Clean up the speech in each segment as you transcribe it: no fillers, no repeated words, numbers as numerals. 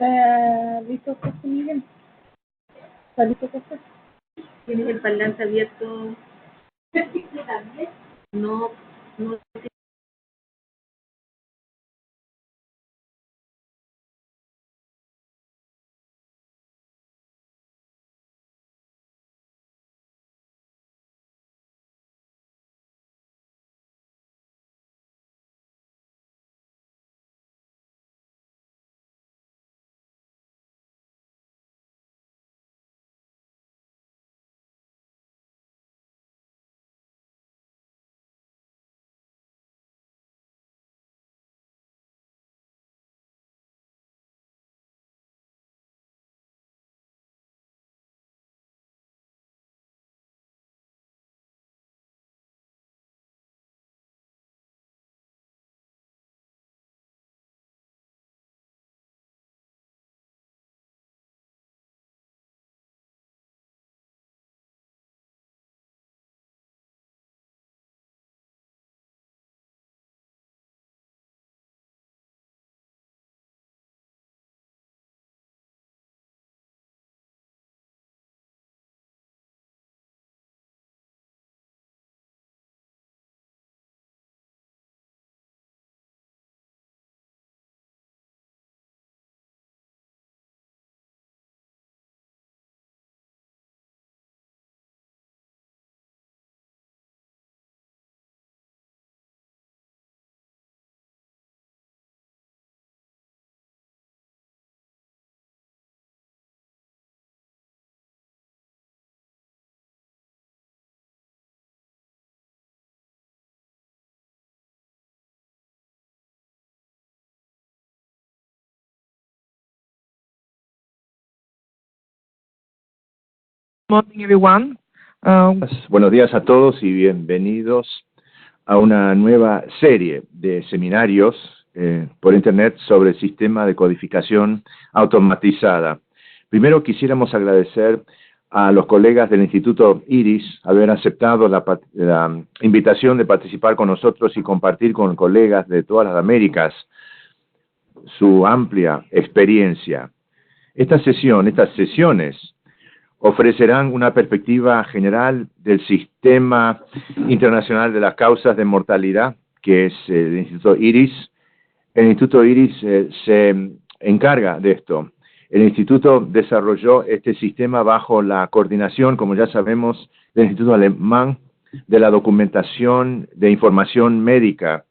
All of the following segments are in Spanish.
¿Está listo, José Miguel? ¿Está listo, José? ¿Tienes el parlante abierto? No, no. Morning, everyone. Buenos días a todos y bienvenidos a una nueva serie de seminarios por Internet sobre el sistema de codificación automatizada. Primero quisiéramos agradecer a los colegas del Instituto IRIS haber aceptado la invitación de participar con nosotros y compartir con colegas de todas las Américas su amplia experiencia. Estas sesiones ofrecerán una perspectiva general del sistema internacional de las causas de mortalidad, que es el Instituto IRIS. El Instituto IRIS se encarga de esto. El Instituto desarrolló este sistema bajo la coordinación, como ya sabemos, del Instituto Alemán de la Documentación de Información Médica,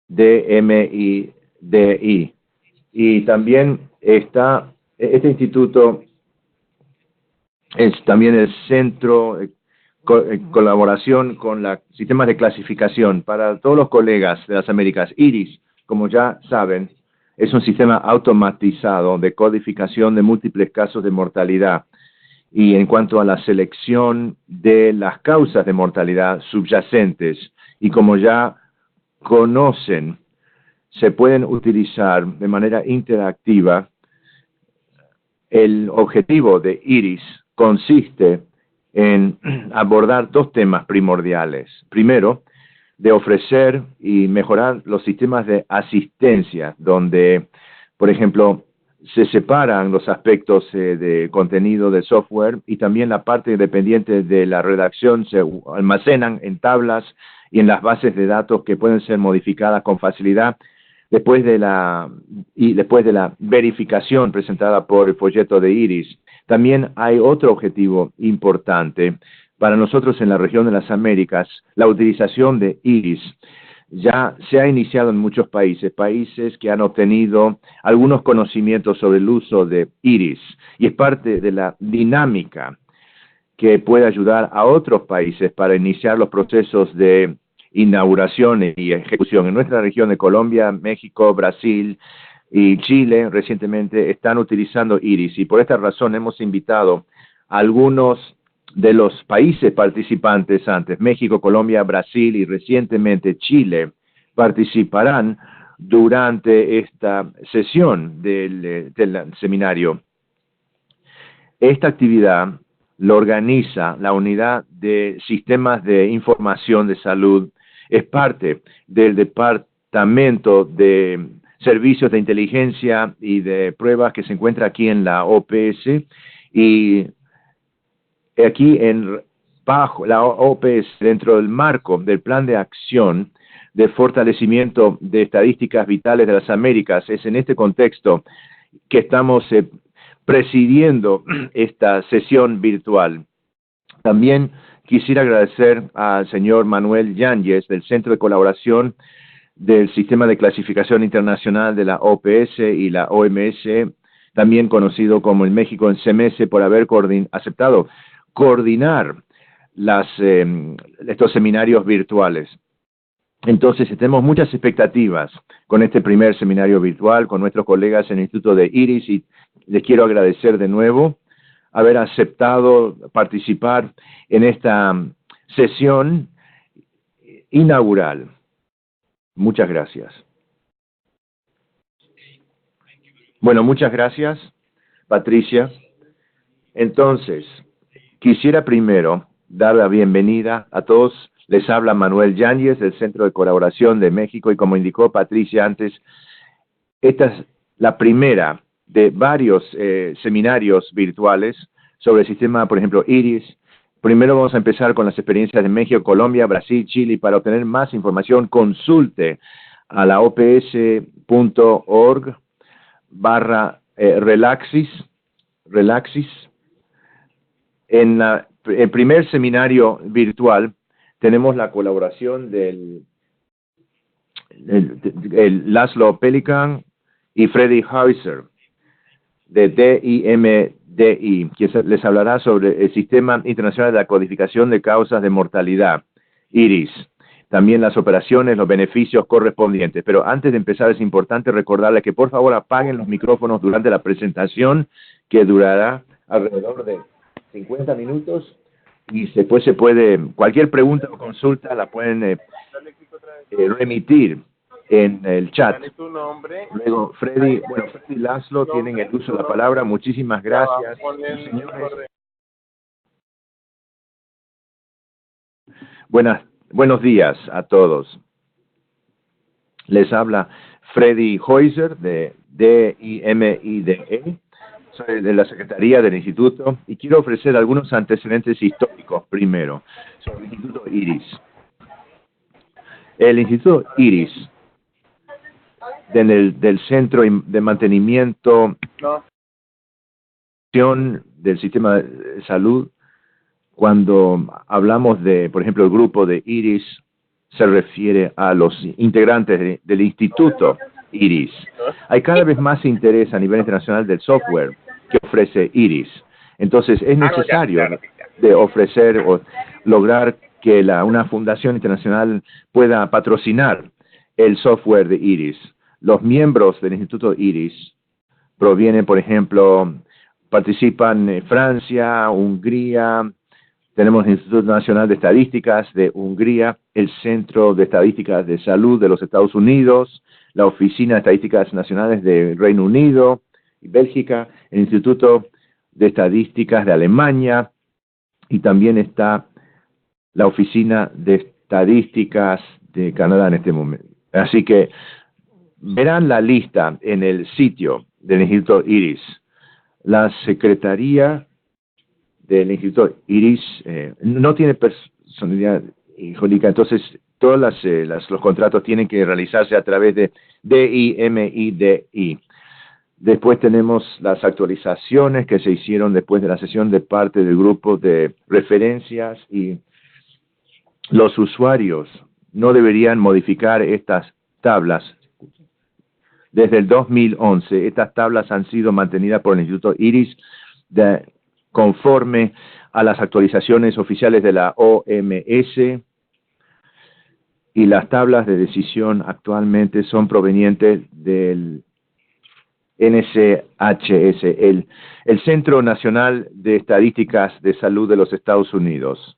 DMIDI. Y también este instituto es también el centro en colaboración con los sistemas de clasificación para todos los colegas de las Américas. IRIS, como ya saben, es un sistema automatizado de codificación de múltiples casos de mortalidad y en cuanto a la selección de las causas de mortalidad subyacentes. Y como ya conocen, se pueden utilizar de manera interactiva. El objetivo de IRIS consiste en abordar dos temas primordiales. Primero, de ofrecer y mejorar los sistemas de asistencia, donde, por ejemplo, se separan los aspectos de contenido de software y también la parte dependiente de la redacción se almacenan en tablas y en las bases de datos que pueden ser modificadas con facilidad después de la verificación presentada por el folleto de IRIS. También hay otro objetivo importante para nosotros en la región de las Américas. La utilización de IRIS ya se ha iniciado en muchos países que han obtenido algunos conocimientos sobre el uso de IRIS, y es parte de la dinámica que puede ayudar a otros países para iniciar los procesos de inauguración y ejecución. En nuestra región de Colombia, México, Brasil y Chile recientemente están utilizando IRIS, y por esta razón hemos invitado a algunos de los países participantes antes. México, Colombia, Brasil y recientemente Chile participarán durante esta sesión del seminario. Esta actividad lo organiza la Unidad de Sistemas de Información de Salud. Es parte del Departamento de servicios de inteligencia y de pruebas que se encuentra aquí en la OPS, y aquí bajo la OPS, dentro del marco del plan de acción de fortalecimiento de estadísticas vitales de las Américas. Es en este contexto que estamos presidiendo esta sesión virtual. También quisiera agradecer al señor Manuel Yáñez del Centro de Colaboración del Sistema de Clasificación Internacional de la OPS y la OMS, también conocido como el México en CMS, por haber aceptado coordinar estos seminarios virtuales. Entonces, tenemos muchas expectativas con este primer seminario virtual con nuestros colegas en el Instituto de IRIS, y les quiero agradecer de nuevo haber aceptado participar en esta sesión inaugural. Muchas gracias. Bueno, muchas gracias, Patricia. Entonces, quisiera primero dar la bienvenida a todos. Les habla Manuel Yáñez del Centro de Colaboración de México, y como indicó Patricia antes, esta es la primera de varios seminarios virtuales sobre el sistema, por ejemplo, IRIS. Primero vamos a empezar con las experiencias de México, Colombia, Brasil, Chile, y para obtener más información consulte a la ops.org/relaxis. En el primer seminario virtual tenemos la colaboración del Laszlo Pelikan y Freddy Hauser de DIMDI, que les hablará sobre el Sistema Internacional de la Codificación de Causas de Mortalidad, IRIS, también las operaciones, los beneficios correspondientes. Pero antes de empezar es importante recordarles que por favor apaguen los micrófonos durante la presentación, que durará alrededor de 50 minutos, y después se puede, cualquier pregunta o consulta la pueden remitir en el chat. Luego, Freddy y Laszlo tienen el uso de la palabra. Muchísimas gracias, señores. Buenos días a todos. Les habla Freddy Hauser de DIMIDE. Soy de la Secretaría del Instituto y quiero ofrecer algunos antecedentes históricos primero sobre el Instituto IRIS. El Instituto IRIS del Centro de Mantenimiento del Sistema de Salud, cuando hablamos de, por ejemplo, el grupo de IRIS, se refiere a los integrantes del Instituto IRIS. Hay cada vez más interés a nivel internacional del software que ofrece IRIS. Entonces, es necesario de ofrecer o lograr que una fundación internacional pueda patrocinar el software de IRIS. Los miembros del Instituto IRIS provienen, por ejemplo, participan en Francia, Hungría, tenemos el Instituto Nacional de Estadísticas de Hungría, el Centro de Estadísticas de Salud de los Estados Unidos, la Oficina de Estadísticas Nacionales del Reino Unido y Bélgica, el Instituto de Estadísticas de Alemania, y también está la Oficina de Estadísticas de Canadá en este momento. Así que verán la lista en el sitio del Instituto IRIS. La Secretaría del Instituto IRIS no tiene personalidad jurídica, entonces todos los contratos tienen que realizarse a través de DIMIDI. Después tenemos las actualizaciones que se hicieron después de la sesión de parte del grupo de referencias, y los usuarios no deberían modificar estas tablas. Desde el 2011, estas tablas han sido mantenidas por el Instituto IRIS conforme a las actualizaciones oficiales de la OMS, y las tablas de decisión actualmente son provenientes del NCHS, el Centro Nacional de Estadísticas de Salud de los Estados Unidos,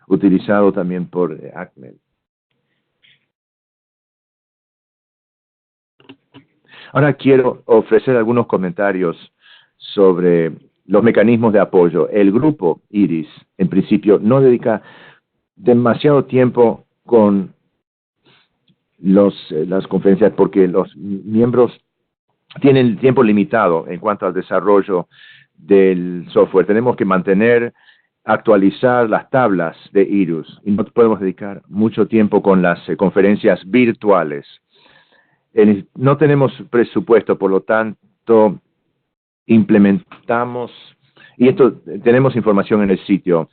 utilizado también por ACMED. Ahora quiero ofrecer algunos comentarios sobre los mecanismos de apoyo. El grupo IRIS, en principio, no dedica demasiado tiempo con las conferencias porque los miembros tienen tiempo limitado en cuanto al desarrollo del software. Tenemos que mantener, actualizar las tablas de IRIS y no podemos dedicar mucho tiempo con las conferencias virtuales. No tenemos presupuesto, por lo tanto, implementamos, y esto tenemos información en el sitio,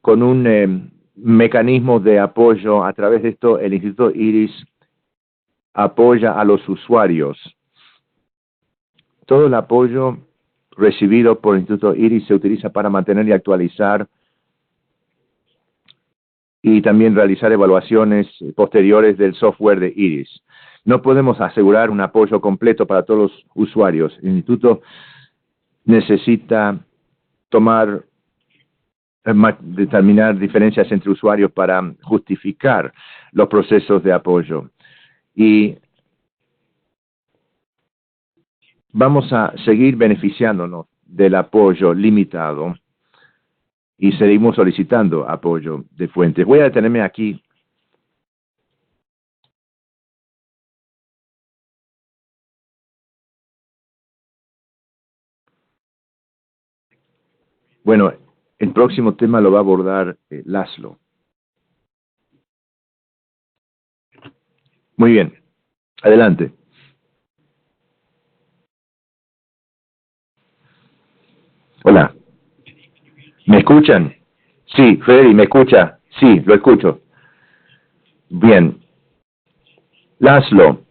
con un mecanismo de apoyo. A través de esto, el Instituto IRIS apoya a los usuarios. Todo el apoyo recibido por el Instituto IRIS se utiliza para mantener y actualizar y también realizar evaluaciones posteriores del software de IRIS. No podemos asegurar un apoyo completo para todos los usuarios. El Instituto necesita determinar diferencias entre usuarios para justificar los procesos de apoyo. Y vamos a seguir beneficiándonos del apoyo limitado y seguimos solicitando apoyo de fuentes. Voy a detenerme aquí. Bueno, el próximo tema lo va a abordar Laszlo. Muy bien, adelante. Hola, ¿me escuchan? Sí, Freddy, ¿me escucha? Sí, lo escucho. Bien. Laszlo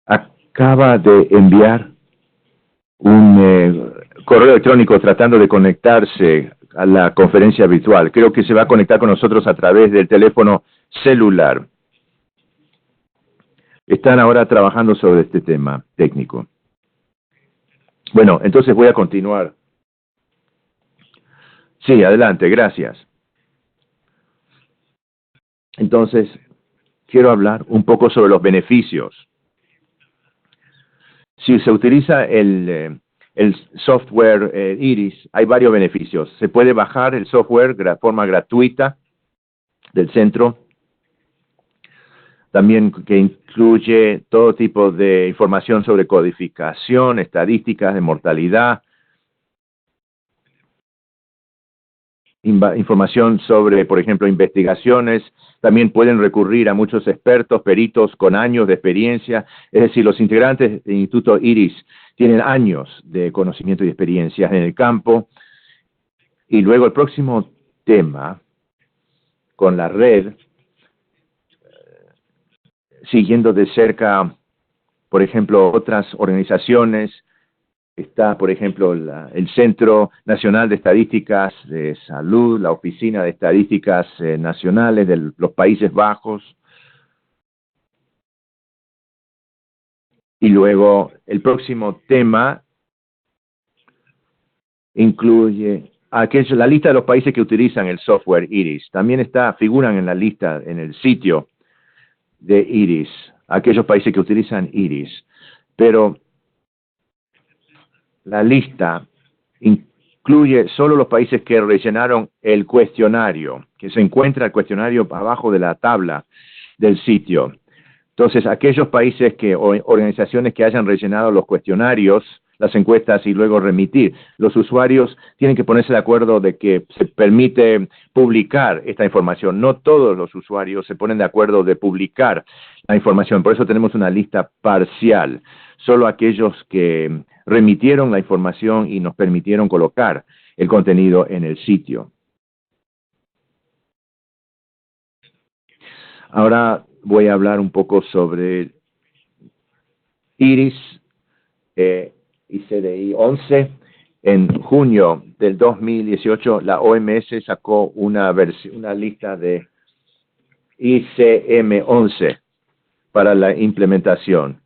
acaba de enviar un correo electrónico tratando de conectarse a la conferencia virtual. Creo que se va a conectar con nosotros a través del teléfono celular. Están ahora trabajando sobre este tema técnico. Bueno, entonces voy a continuar. Sí, adelante, gracias. Entonces, quiero hablar un poco sobre los beneficios. Si se utiliza el software IRIS, hay varios beneficios. Se puede bajar el software de forma gratuita del centro, también que incluye todo tipo de información sobre codificación, estadísticas de mortalidad, información sobre, por ejemplo, investigaciones. También pueden recurrir a muchos expertos, peritos con años de experiencia. Es decir, los integrantes del Instituto IRIS tienen años de conocimiento y experiencia en el campo. Y luego el próximo tema, con la red, siguiendo de cerca, por ejemplo, otras organizaciones. Está, por ejemplo, el Centro Nacional de Estadísticas de Salud, la Oficina de Estadísticas Nacionales de los Países Bajos. Y luego el próximo tema incluye la lista de los países que utilizan el software IRIS. También figuran en la lista, en el sitio de IRIS, aquellos países que utilizan IRIS. Pero la lista incluye solo los países que rellenaron el cuestionario, que se encuentra el cuestionario abajo de la tabla del sitio. Entonces, aquellos países o organizaciones que hayan rellenado los cuestionarios, las encuestas y luego remitir, los usuarios tienen que ponerse de acuerdo de que se permite publicar esta información. No todos los usuarios se ponen de acuerdo de publicar la información, por eso tenemos una lista parcial. Solo aquellos que remitieron la información y nos permitieron colocar el contenido en el sitio. Ahora voy a hablar un poco sobre IRIS y CDI 11. En junio del 2018, la OMS sacó una lista de ICM 11 para la implementación.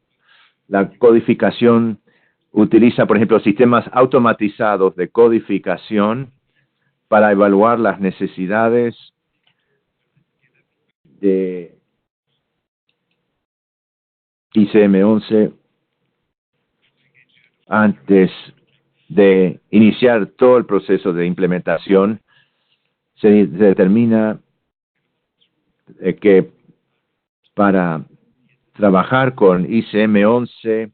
La codificación utiliza, por ejemplo, sistemas automatizados de codificación para evaluar las necesidades de ICM 11 antes de iniciar todo el proceso de implementación. Se determina que para trabajar con ICM-11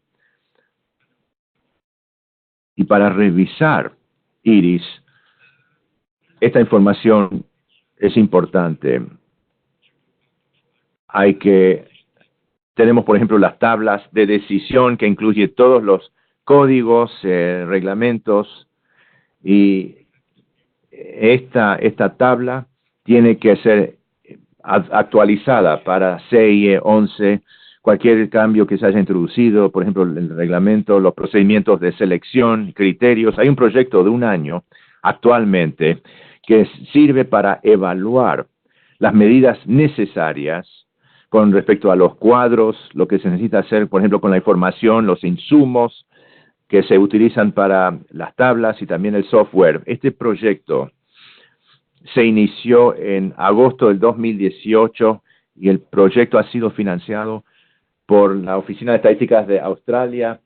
y para revisar Iris, esta información es importante. Tenemos, por ejemplo, las tablas de decisión que incluye todos los códigos, reglamentos, y esta tabla tiene que ser actualizada para CIE 11, cualquier cambio que se haya introducido, por ejemplo, el reglamento, los procedimientos de selección, criterios. Hay un proyecto de un año actualmente que sirve para evaluar las medidas necesarias con respecto a los cuadros, lo que se necesita hacer, por ejemplo, con la información, los insumos que se utilizan para las tablas y también el software. Este proyecto se inició en agosto del 2018 y el proyecto ha sido financiado por la Oficina de Estadísticas de Australia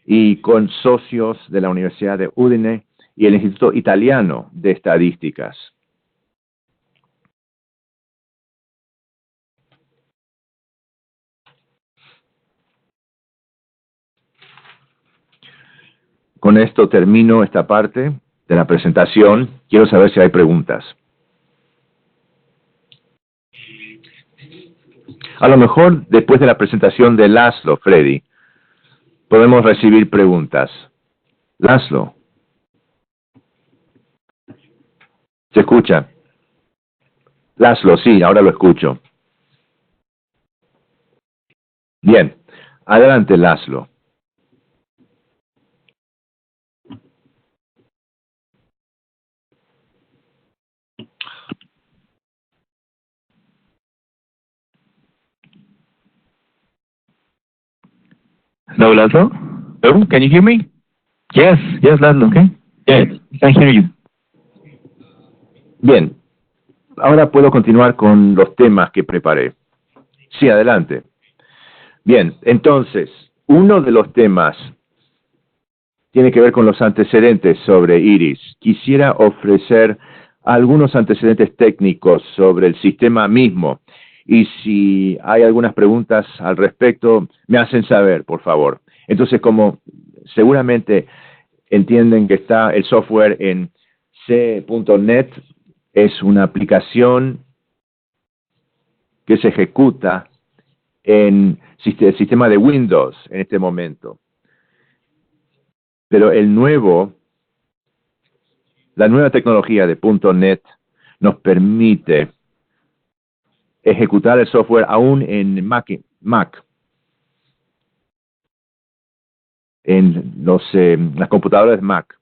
y con socios de la Universidad de Udine y el Instituto Italiano de Estadísticas. Con esto termino esta parte de la presentación. Quiero saber si hay preguntas. A lo mejor después de la presentación de Laszlo, Freddy, podemos recibir preguntas. Laszlo. ¿Se escucha? Laszlo, sí, ahora lo escucho. Bien. Adelante, Laszlo. Hello, Laszlo? Hello, can you hear me? Yes, Laszlo, okay? Yes, I can hear you. Bien. Ahora puedo continuar con los temas que preparé. Sí, adelante. Bien, entonces, uno de los temas tiene que ver con los antecedentes sobre Iris. Quisiera ofrecer algunos antecedentes técnicos sobre el sistema mismo. Y si hay algunas preguntas al respecto, me hacen saber, por favor. Entonces, como seguramente entienden que está el software en C.NET, es una aplicación que se ejecuta en el sistema de Windows en este momento. Pero la nueva tecnología de .NET nos permite ejecutar el software aún en Mac, en las computadoras Mac.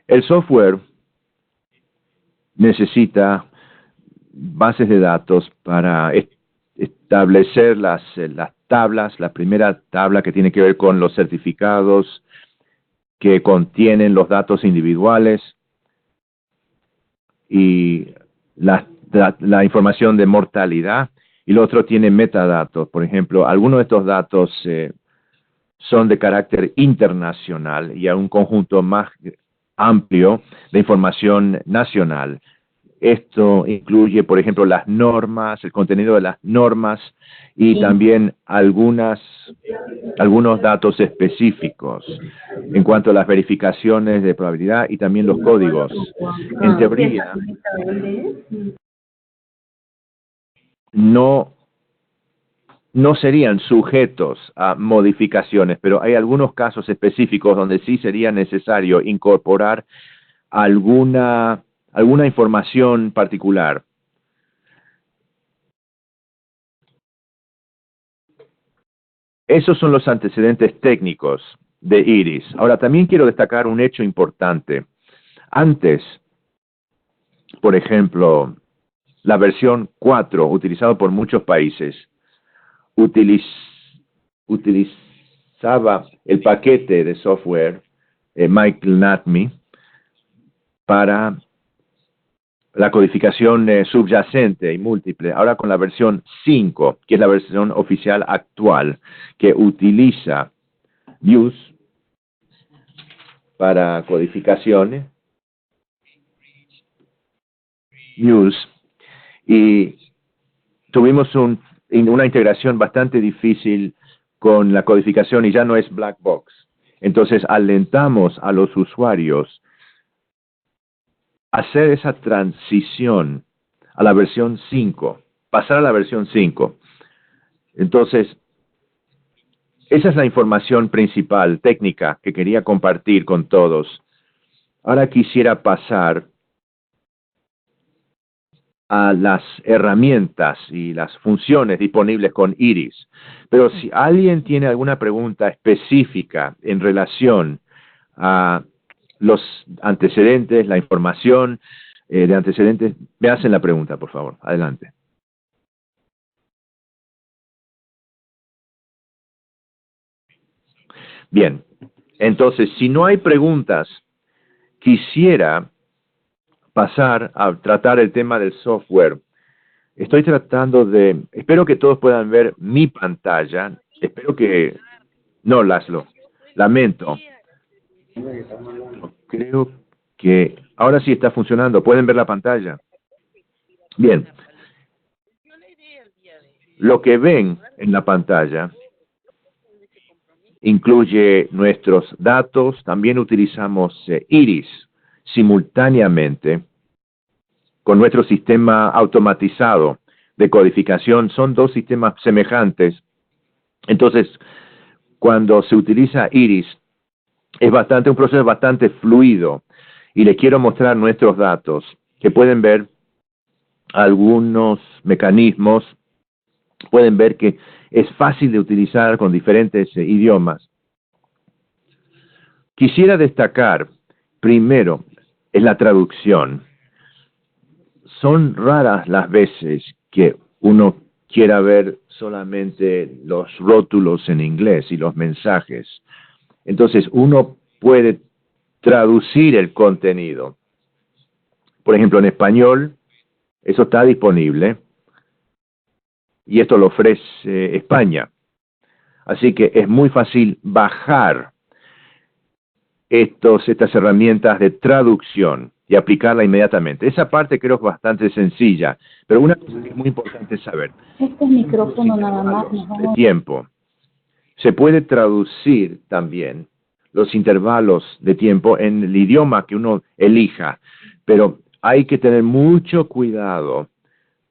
El software necesita bases de datos para establecer las tablas. La primera tabla que tiene que ver con los certificados que contienen los datos individuales y la información de mortalidad, y lo otro tiene metadatos. Por ejemplo, algunos de estos datos son de carácter internacional y hay un conjunto más amplio de información nacional. Esto incluye, por ejemplo, las normas, el contenido de las normas y también algunos datos específicos en cuanto a las verificaciones de probabilidad y también los códigos. En teoría, no serían sujetos a modificaciones, pero hay algunos casos específicos donde sí sería necesario incorporar alguna información particular. Esos son los antecedentes técnicos de Iris. Ahora, también quiero destacar un hecho importante. Antes, por ejemplo, la versión 4, utilizada por muchos países, utilizaba el paquete de software Michael-NATME para la codificación subyacente y múltiple. Ahora con la versión 5, que es la versión oficial actual, que utiliza Views para codificaciones, Views, y tuvimos una integración bastante difícil con la codificación y ya no es black box. Entonces alentamos a los usuarios a hacer esa transición a la versión 5, pasar a la versión 5. Entonces, esa es la información principal, técnica, que quería compartir con todos. Ahora quisiera pasar a las herramientas y las funciones disponibles con Iris. Pero si alguien tiene alguna pregunta específica en relación a los antecedentes, la información de antecedentes, me hacen la pregunta, por favor. Adelante. Bien, entonces, si no hay preguntas, quisiera pasar a tratar el tema del software. Estoy tratando de... Espero que todos puedan ver mi pantalla. Espero que... No, Laszlo. Lamento. Creo que ahora sí está funcionando. ¿Pueden ver la pantalla? Bien. Lo que ven en la pantalla incluye nuestros datos. También utilizamos Iris simultáneamente con nuestro sistema automatizado de codificación. Son dos sistemas semejantes. Entonces, cuando se utiliza Iris, es un proceso bastante fluido. Y les quiero mostrar nuestros datos, que pueden ver algunos mecanismos. Pueden ver que es fácil de utilizar con diferentes idiomas. Quisiera destacar, primero, en la traducción. Son raras las veces que uno quiera ver solamente los rótulos en inglés y los mensajes. Entonces, uno puede traducir el contenido. Por ejemplo, en español, eso está disponible. Y esto lo ofrece España. Así que es muy fácil bajar estas herramientas de traducción y aplicarla inmediatamente. Esa parte creo que es bastante sencilla, pero una cosa que es muy importante saber. Este es micrófono nada más. De tiempo. Se puede traducir también los intervalos de tiempo en el idioma que uno elija, pero hay que tener mucho cuidado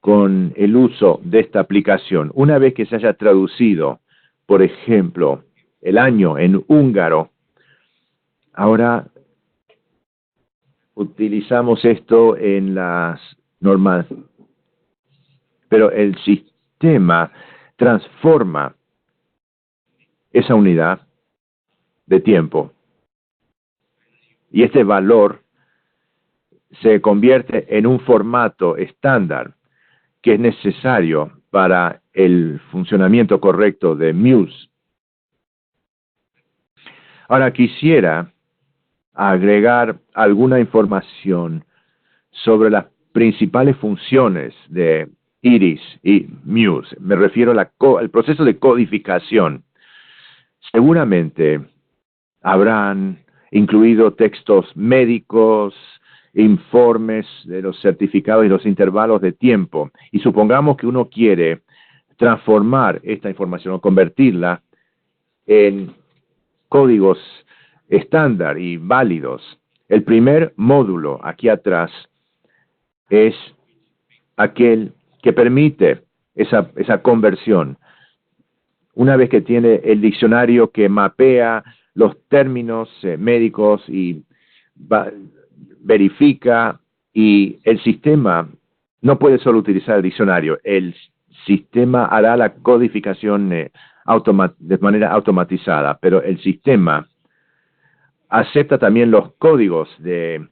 con el uso de esta aplicación. Una vez que se haya traducido, por ejemplo, el año en húngaro, ahora utilizamos esto en las normas, pero el sistema transforma esa unidad de tiempo y este valor se convierte en un formato estándar que es necesario para el funcionamiento correcto de Muse. Ahora quisiera agregar alguna información sobre las principales funciones de Iris y Muse. Me refiero al proceso de codificación. Seguramente habrán incluido textos médicos, informes de los certificados y los intervalos de tiempo. Y supongamos que uno quiere transformar esta información o convertirla en códigos estándar y válidos. El primer módulo aquí atrás es aquel que permite esa conversión. Una vez que tiene el diccionario que mapea los términos médicos y verifica, y el sistema no puede solo utilizar el diccionario, el sistema hará la codificación de manera automatizada, pero el sistema acepta también los códigos de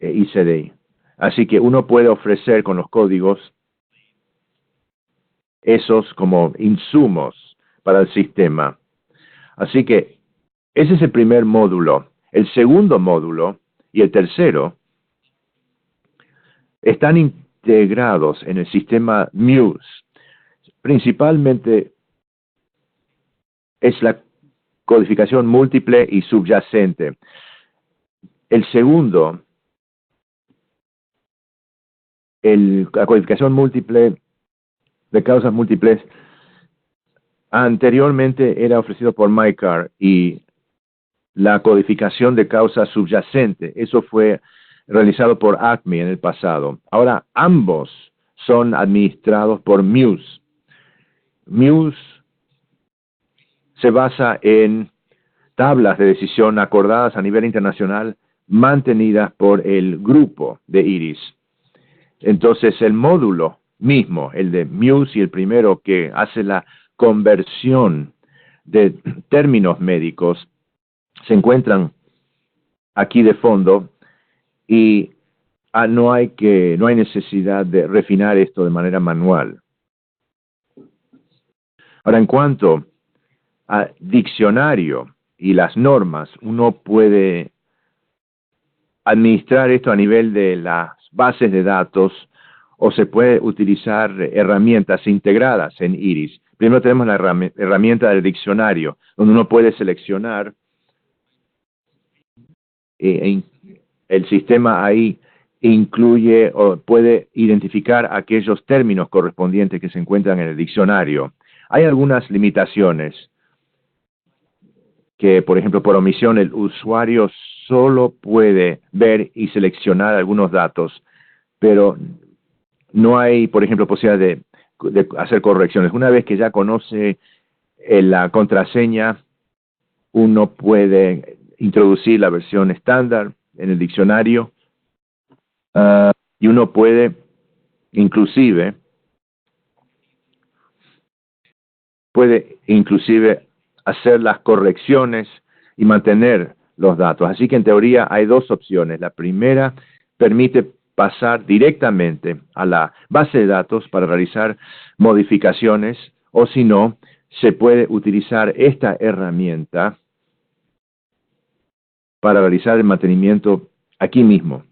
ICDI. Así que uno puede ofrecer con los códigos esos como insumos para el sistema. Así que ese es el primer módulo. El segundo módulo y el tercero están integrados en el sistema Muse. Principalmente es la codificación múltiple y subyacente. El segundo, la codificación múltiple, de causas múltiples anteriormente era ofrecido por MyCar y la codificación de causa subyacente, eso fue realizado por Acme en el pasado. Ahora ambos son administrados por Muse. Muse se basa en tablas de decisión acordadas a nivel internacional mantenidas por el grupo de IRIS. Entonces el módulo mismo, el de Muse y el primero que hace la conversión de términos médicos, se encuentran aquí de fondo y no hay necesidad de refinar esto de manera manual. Ahora, en cuanto a diccionario y las normas, uno puede administrar esto a nivel de las bases de datos o se puede utilizar herramientas integradas en IRIS. Primero tenemos la herramienta del diccionario, donde uno puede seleccionar el sistema ahí incluye o puede identificar aquellos términos correspondientes que se encuentran en el diccionario. Hay algunas limitaciones que, por ejemplo, por omisión, el usuario solo puede ver y seleccionar algunos datos, pero no hay, por ejemplo, posibilidad de hacer correcciones. Una vez que ya conoce la contraseña, uno puede introducir la versión estándar en el diccionario y uno puede inclusive hacer las correcciones y mantener los datos. Así que en teoría hay dos opciones. La primera permite pasar directamente a la base de datos para realizar modificaciones, o si no, se puede utilizar esta herramienta para realizar el mantenimiento aquí mismo.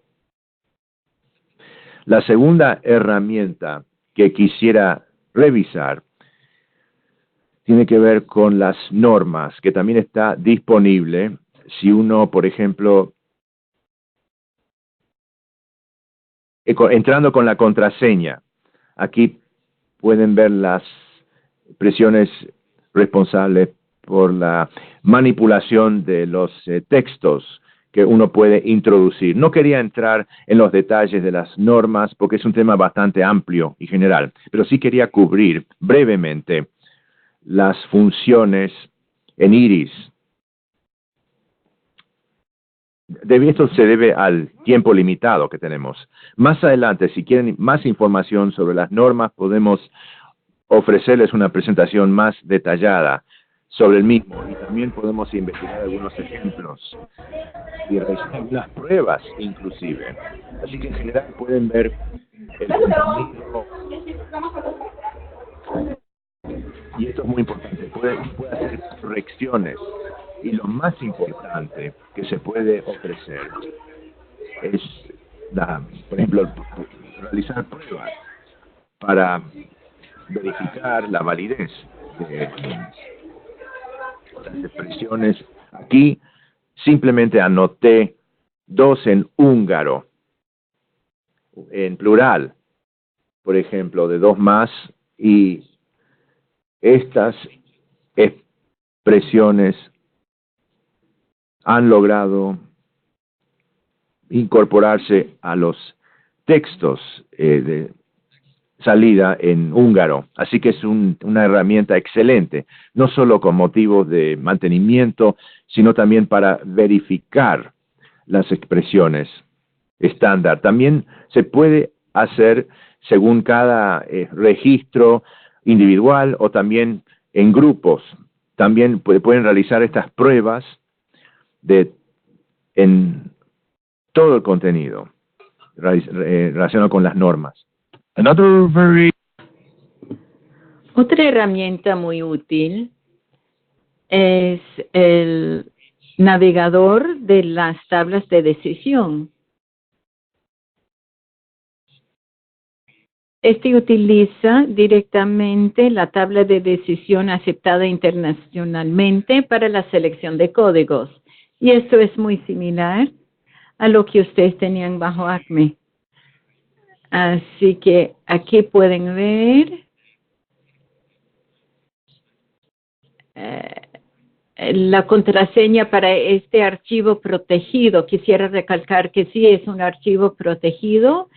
La segunda herramienta que quisiera revisar tiene que ver con las normas, que también está disponible si uno, por ejemplo, entrando con la contraseña, aquí pueden ver las presiones responsables por la manipulación de los textos que uno puede introducir. No quería entrar en los detalles de las normas porque es un tema bastante amplio y general, pero sí quería cubrir brevemente las funciones en IRIS. Esto se debe al tiempo limitado que tenemos. Más adelante, si quieren más información sobre las normas, podemos ofrecerles una presentación más detallada sobre el mismo y también podemos investigar algunos ejemplos y realizar algunas pruebas inclusive. Así que en general pueden ver el contenido y esto es muy importante, puede hacer correcciones y lo más importante que se puede ofrecer es, por ejemplo, realizar pruebas para verificar la validez de las expresiones. Aquí simplemente anoté dos en húngaro, en plural, por ejemplo, de dos más, y estas expresiones han logrado incorporarse a los textos de salida en húngaro. Así que es una herramienta excelente, no solo con motivos de mantenimiento, sino también para verificar las expresiones estándar. También se puede hacer según cada registro individual o también en grupos. También pueden realizar estas pruebas en todo el contenido relacionado con las normas. Otra herramienta muy útil es el navegador de las tablas de decisión. Este utiliza directamente la tabla de decisión aceptada internacionalmente para la selección de códigos. Y esto es muy similar a lo que ustedes tenían bajo Acme. Así que aquí pueden ver la contraseña para este archivo protegido. Quisiera recalcar que sí es un archivo protegido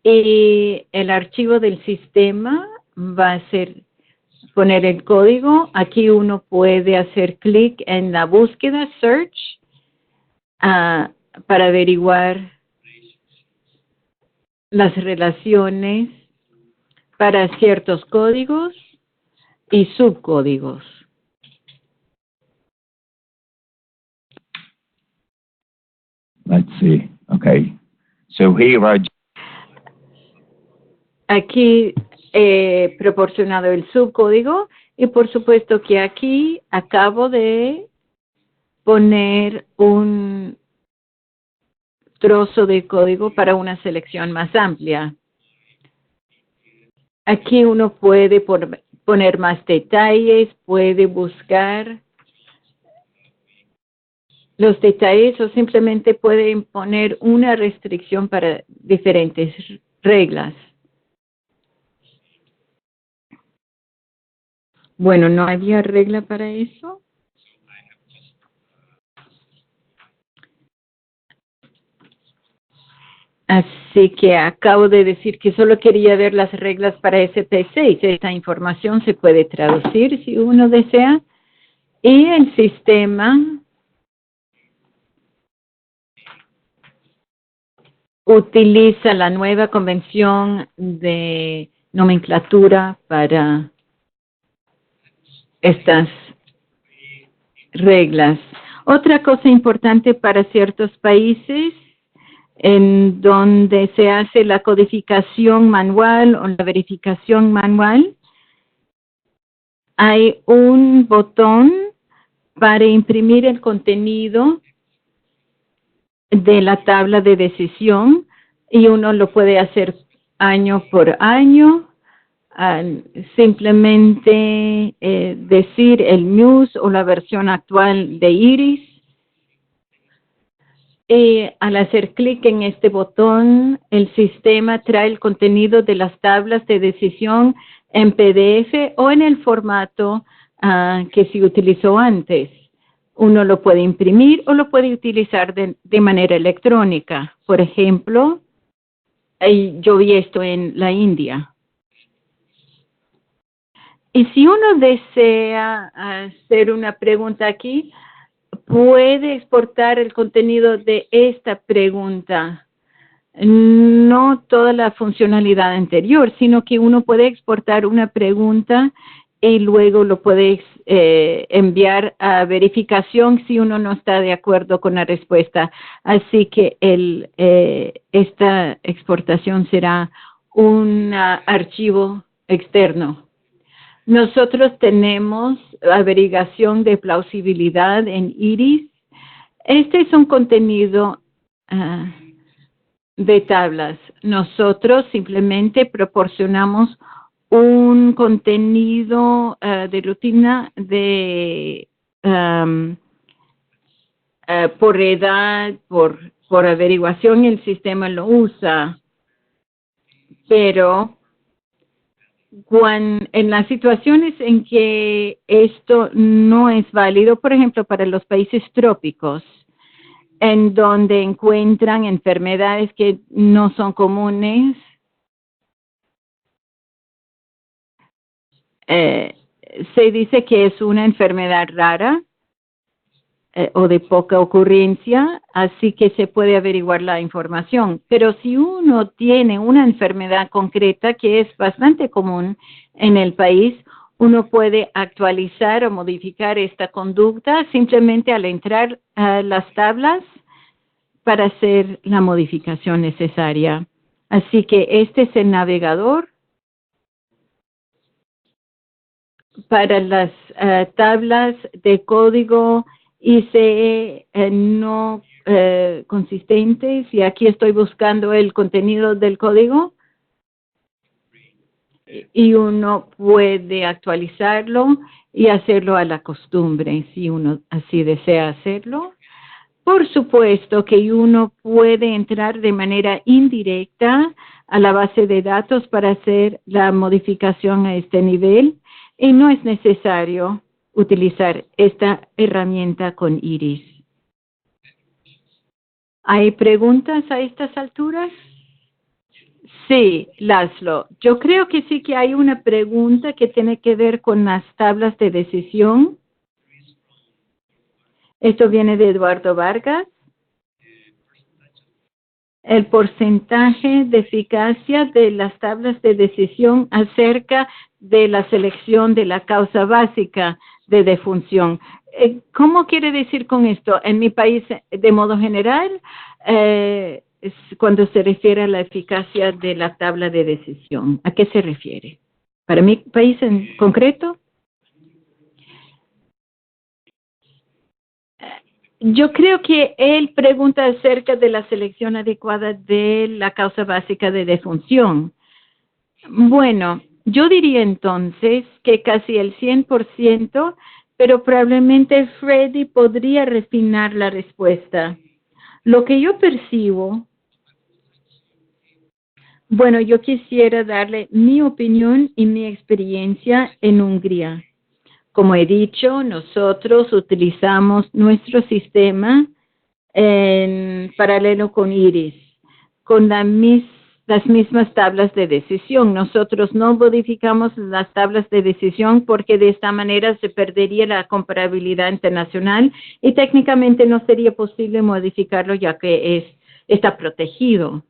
y el archivo del sistema va a ser poner el código. Aquí uno puede hacer clic en la búsqueda, search, para averiguar las relaciones para ciertos códigos y subcódigos. Let's see. Okay. So here I Aquí he proporcionado el subcódigo y por supuesto que aquí acabo de poner un trozo de código para una selección más amplia. Aquí uno puede poner más detalles, puede buscar los detalles o simplemente puede imponer una restricción para diferentes reglas. Bueno, ¿no había regla para eso? Así que acabo de decir que solo quería ver las reglas para SP6. Esta información se puede traducir si uno desea. Y el sistema utiliza la nueva convención de nomenclatura para estas reglas. Otra cosa importante para ciertos países en donde se hace la codificación manual o la verificación manual, hay un botón para imprimir el contenido de la tabla de decisión y uno lo puede hacer año por año. Simplemente decir el news o la versión actual de Iris. Y al hacer clic en este botón, el sistema trae el contenido de las tablas de decisión en PDF o en el formato que se utilizó antes. Uno lo puede imprimir o lo puede utilizar de manera electrónica. Por ejemplo, yo vi esto en la India. Y si uno desea hacer una pregunta aquí, puede exportar el contenido de esta pregunta. No toda la funcionalidad anterior, sino que uno puede exportar una pregunta y luego lo puede enviar a verificación si uno no está de acuerdo con la respuesta. Así que esta exportación será un archivo externo. Nosotros tenemos averiguación de plausibilidad en Iris. Este es un contenido de tablas. Nosotros simplemente proporcionamos un contenido de rutina de por edad, por averiguación, el sistema lo usa. Pero en las situaciones en que esto no es válido, por ejemplo, para los países trópicos, en donde encuentran enfermedades que no son comunes, se dice que es una enfermedad rara o de poca ocurrencia, así que se puede averiguar la información. Pero si uno tiene una enfermedad concreta que es bastante común en el país, uno puede actualizar o modificar esta conducta simplemente al entrar a las tablas para hacer la modificación necesaria. Así que este es el navegador para las tablas de código ICE no consistentes, y aquí estoy buscando el contenido del código y uno puede actualizarlo y hacerlo a la costumbre si uno así desea hacerlo. Por supuesto que uno puede entrar de manera indirecta a la base de datos para hacer la modificación a este nivel y no es necesario utilizar esta herramienta con Iris. ¿Hay preguntas a estas alturas? Sí, Laszlo. Yo creo que sí que hay una pregunta que tiene que ver con las tablas de decisión. Esto viene de Eduardo Vargas. El porcentaje de eficacia de las tablas de decisión acerca de la selección de la causa básica de defunción. ¿Cómo quiere decir con esto? En mi país, de modo general, cuando se refiere a la eficacia de la tabla de decisión, ¿a qué se refiere? ¿Para mi país en concreto? Yo creo que él pregunta acerca de la selección adecuada de la causa básica de defunción. Bueno, yo diría entonces que casi el 100%, pero probablemente Freddy podría refinar la respuesta. Lo que yo percibo, bueno, yo quisiera darle mi opinión y mi experiencia en Hungría. Como he dicho, nosotros utilizamos nuestro sistema en paralelo con Iris, con las mismas tablas de decisión. Nosotros no modificamos las tablas de decisión porque de esta manera se perdería la comparabilidad internacional y técnicamente no sería posible modificarlo ya que está protegido.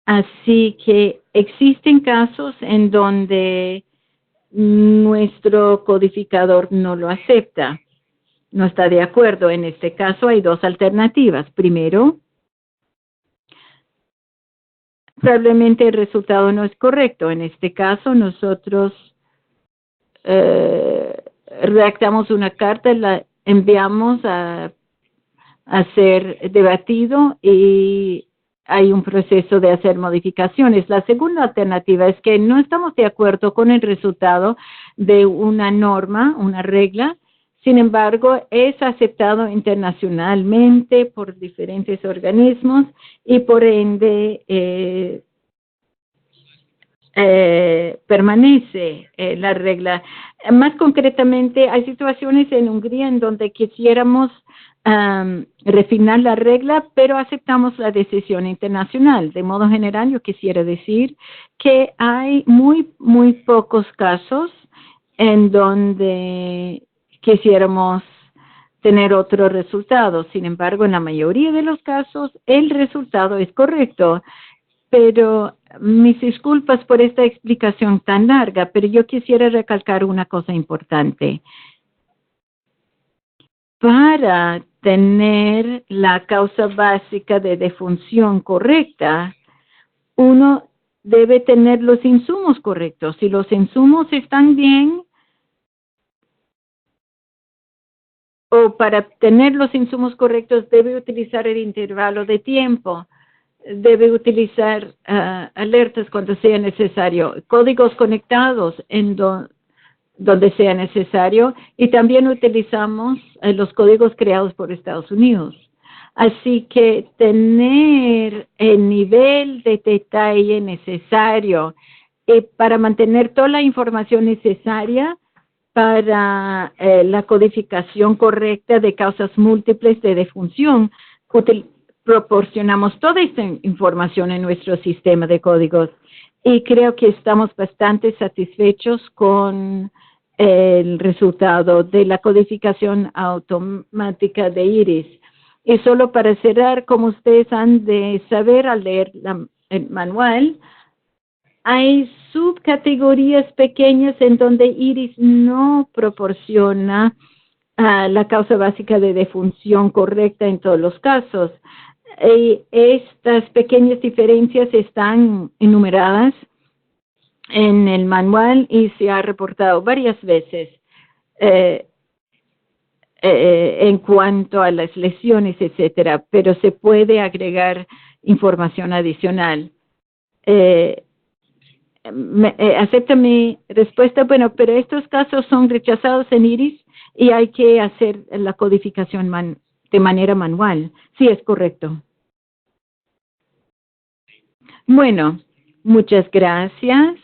Así que existen casos en donde nuestro codificador no lo acepta, no está de acuerdo. En este caso hay dos alternativas. Primero, probablemente el resultado no es correcto. En este caso nosotros redactamos una carta, la enviamos a ser debatido y hay un proceso de hacer modificaciones. La segunda alternativa es que no estamos de acuerdo con el resultado de una norma, una regla. Sin embargo, es aceptado internacionalmente por diferentes organismos y por ende permanece la regla. Más concretamente, hay situaciones en Hungría en donde quisiéramos refinar la regla, pero aceptamos la decisión internacional. De modo general, yo quisiera decir que hay muy pocos casos en donde quisiéramos tener otro resultado. Sin embargo, en la mayoría de los casos, el resultado es correcto. Pero mis disculpas por esta explicación tan larga, pero yo quisiera recalcar una cosa importante. Para tener la causa básica de defunción correcta, uno debe tener los insumos correctos. Si los insumos están bien, o para tener los insumos correctos debe utilizar el intervalo de tiempo, debe utilizar alertas cuando sea necesario, códigos conectados en donde sea necesario, y también utilizamos los códigos creados por Estados Unidos. Así que tener el nivel de detalle necesario para mantener toda la información necesaria para la codificación correcta de causas múltiples de defunción. Proporcionamos toda esta información en nuestro sistema de códigos y creo que estamos bastante satisfechos con el resultado de la codificación automática de Iris. Y solo para cerrar, como ustedes han de saber al leer el manual, hay subcategorías pequeñas en donde Iris no proporciona la causa básica de defunción correcta en todos los casos. Estas pequeñas diferencias están enumeradas en el manual y se ha reportado varias veces en cuanto a las lesiones, etcétera, pero se puede agregar información adicional. ¿Acepta mi respuesta? Bueno, pero estos casos son rechazados en Iris y hay que hacer la codificación de manera manual. Sí, es correcto. Bueno, muchas gracias.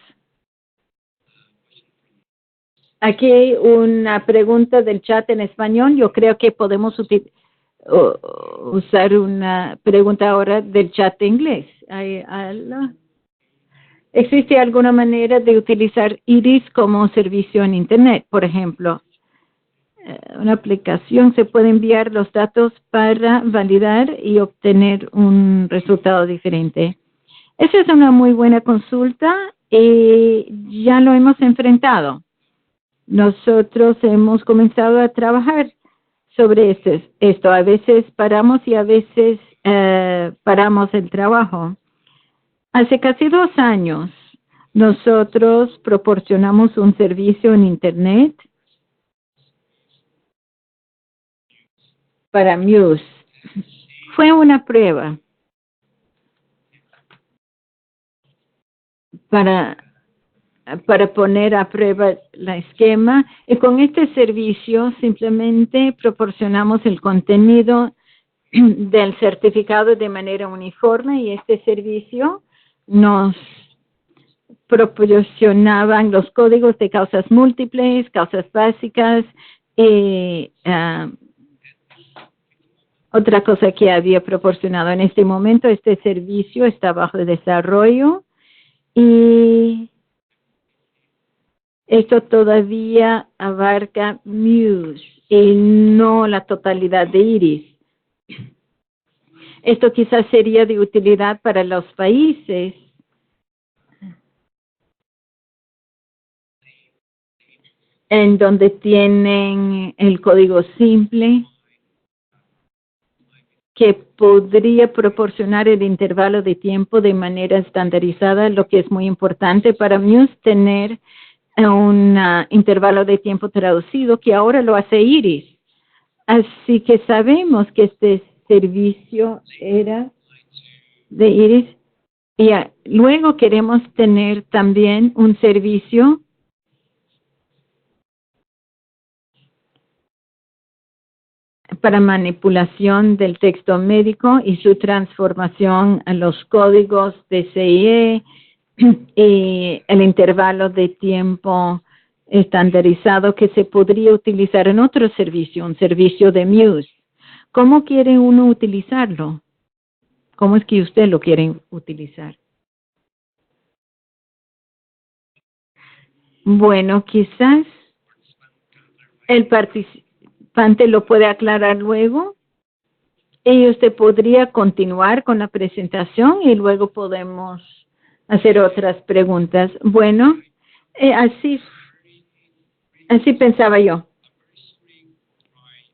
aquí una pregunta del chat en español. Yo creo que podemos usar una pregunta ahora del chat de inglés. ¿Existe alguna manera de utilizar Iris como servicio en Internet? Por ejemplo, una aplicación se puede enviar los datos para validar y obtener un resultado diferente. Esa es una muy buena consulta y ya lo hemos enfrentado. Nosotros hemos comenzado a trabajar sobre esto. A veces paramos y a veces paramos el trabajo. Hace casi 2 años, nosotros proporcionamos un servicio en Internet para Muse. Fue una prueba para poner a prueba la esquema, y con este servicio simplemente proporcionamos el contenido del certificado de manera uniforme, y este servicio nos proporcionaban los códigos de causas múltiples, causas básicas y otra cosa que había proporcionado. En este momento este servicio está bajo desarrollo y esto todavía abarca Muse y no la totalidad de Iris. Esto quizás sería de utilidad para los países en donde tienen el código simple, que podría proporcionar el intervalo de tiempo de manera estandarizada, lo que es muy importante para Muse, tener un intervalo de tiempo traducido, que ahora lo hace Iris. Así que sabemos que este servicio era de Iris, y luego queremos tener también un servicio para manipulación del texto médico y su transformación a los códigos de CIE y el intervalo de tiempo estandarizado que se podría utilizar en otro servicio, un servicio de Muse. ¿Cómo quiere uno utilizarlo? ¿Cómo es que usted lo quiere utilizar? Bueno, quizás el participante lo puede aclarar luego y usted podría continuar con la presentación y luego podemos hacer otras preguntas. Bueno, así pensaba yo.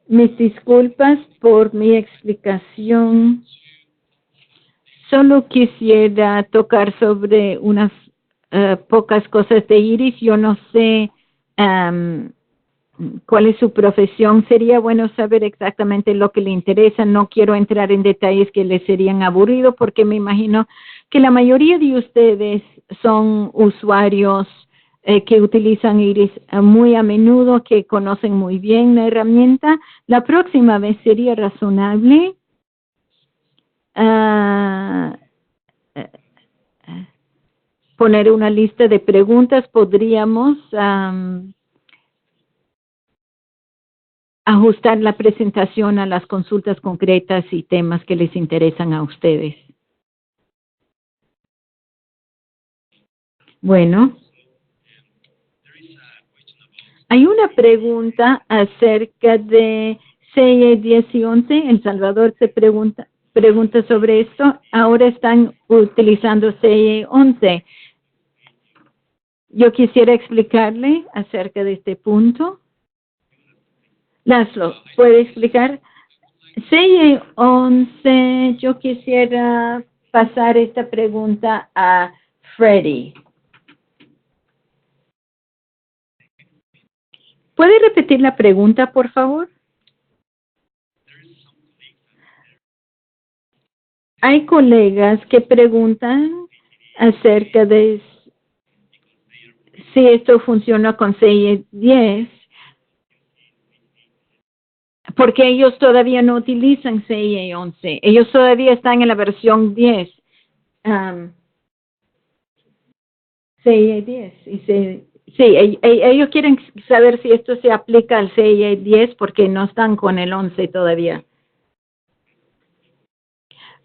Mis disculpas por mi explicación. Solo quisiera tocar sobre unas pocas cosas de Iris. Yo no sé cuál es su profesión. Sería bueno saber exactamente lo que le interesa. No quiero entrar en detalles que le serían aburridos, porque me imagino que la mayoría de ustedes son usuarios que utilizan Iris muy a menudo, que conocen muy bien la herramienta. La próxima vez sería razonable poner una lista de preguntas. Podríamos ajustar la presentación a las consultas concretas y temas que les interesan a ustedes. Bueno, hay una pregunta acerca de CIE 10 y 11. El Salvador se pregunta sobre esto. Ahora están utilizando CIE 11. Yo quisiera explicarle acerca de este punto. Laszlo, ¿puede explicar? CIE 11, yo quisiera pasar esta pregunta a Freddy. ¿Puede repetir la pregunta, por favor? Hay colegas que preguntan acerca de si esto funciona con CIE 10, porque ellos todavía no utilizan CIE 11. Ellos todavía están en la versión 10. CIE 10. Y Sí, ellos quieren saber si esto se aplica al CIE 10 porque no están con el 11 todavía.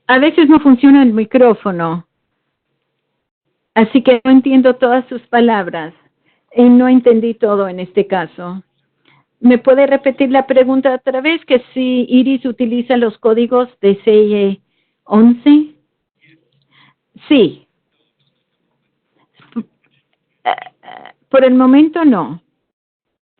A veces no funciona el micrófono, así que no entiendo todas sus palabras y no entendí todo en este caso. ¿Me puede repetir la pregunta otra vez? Que si Iris utiliza los códigos de CIE 11. Sí. Por el momento no.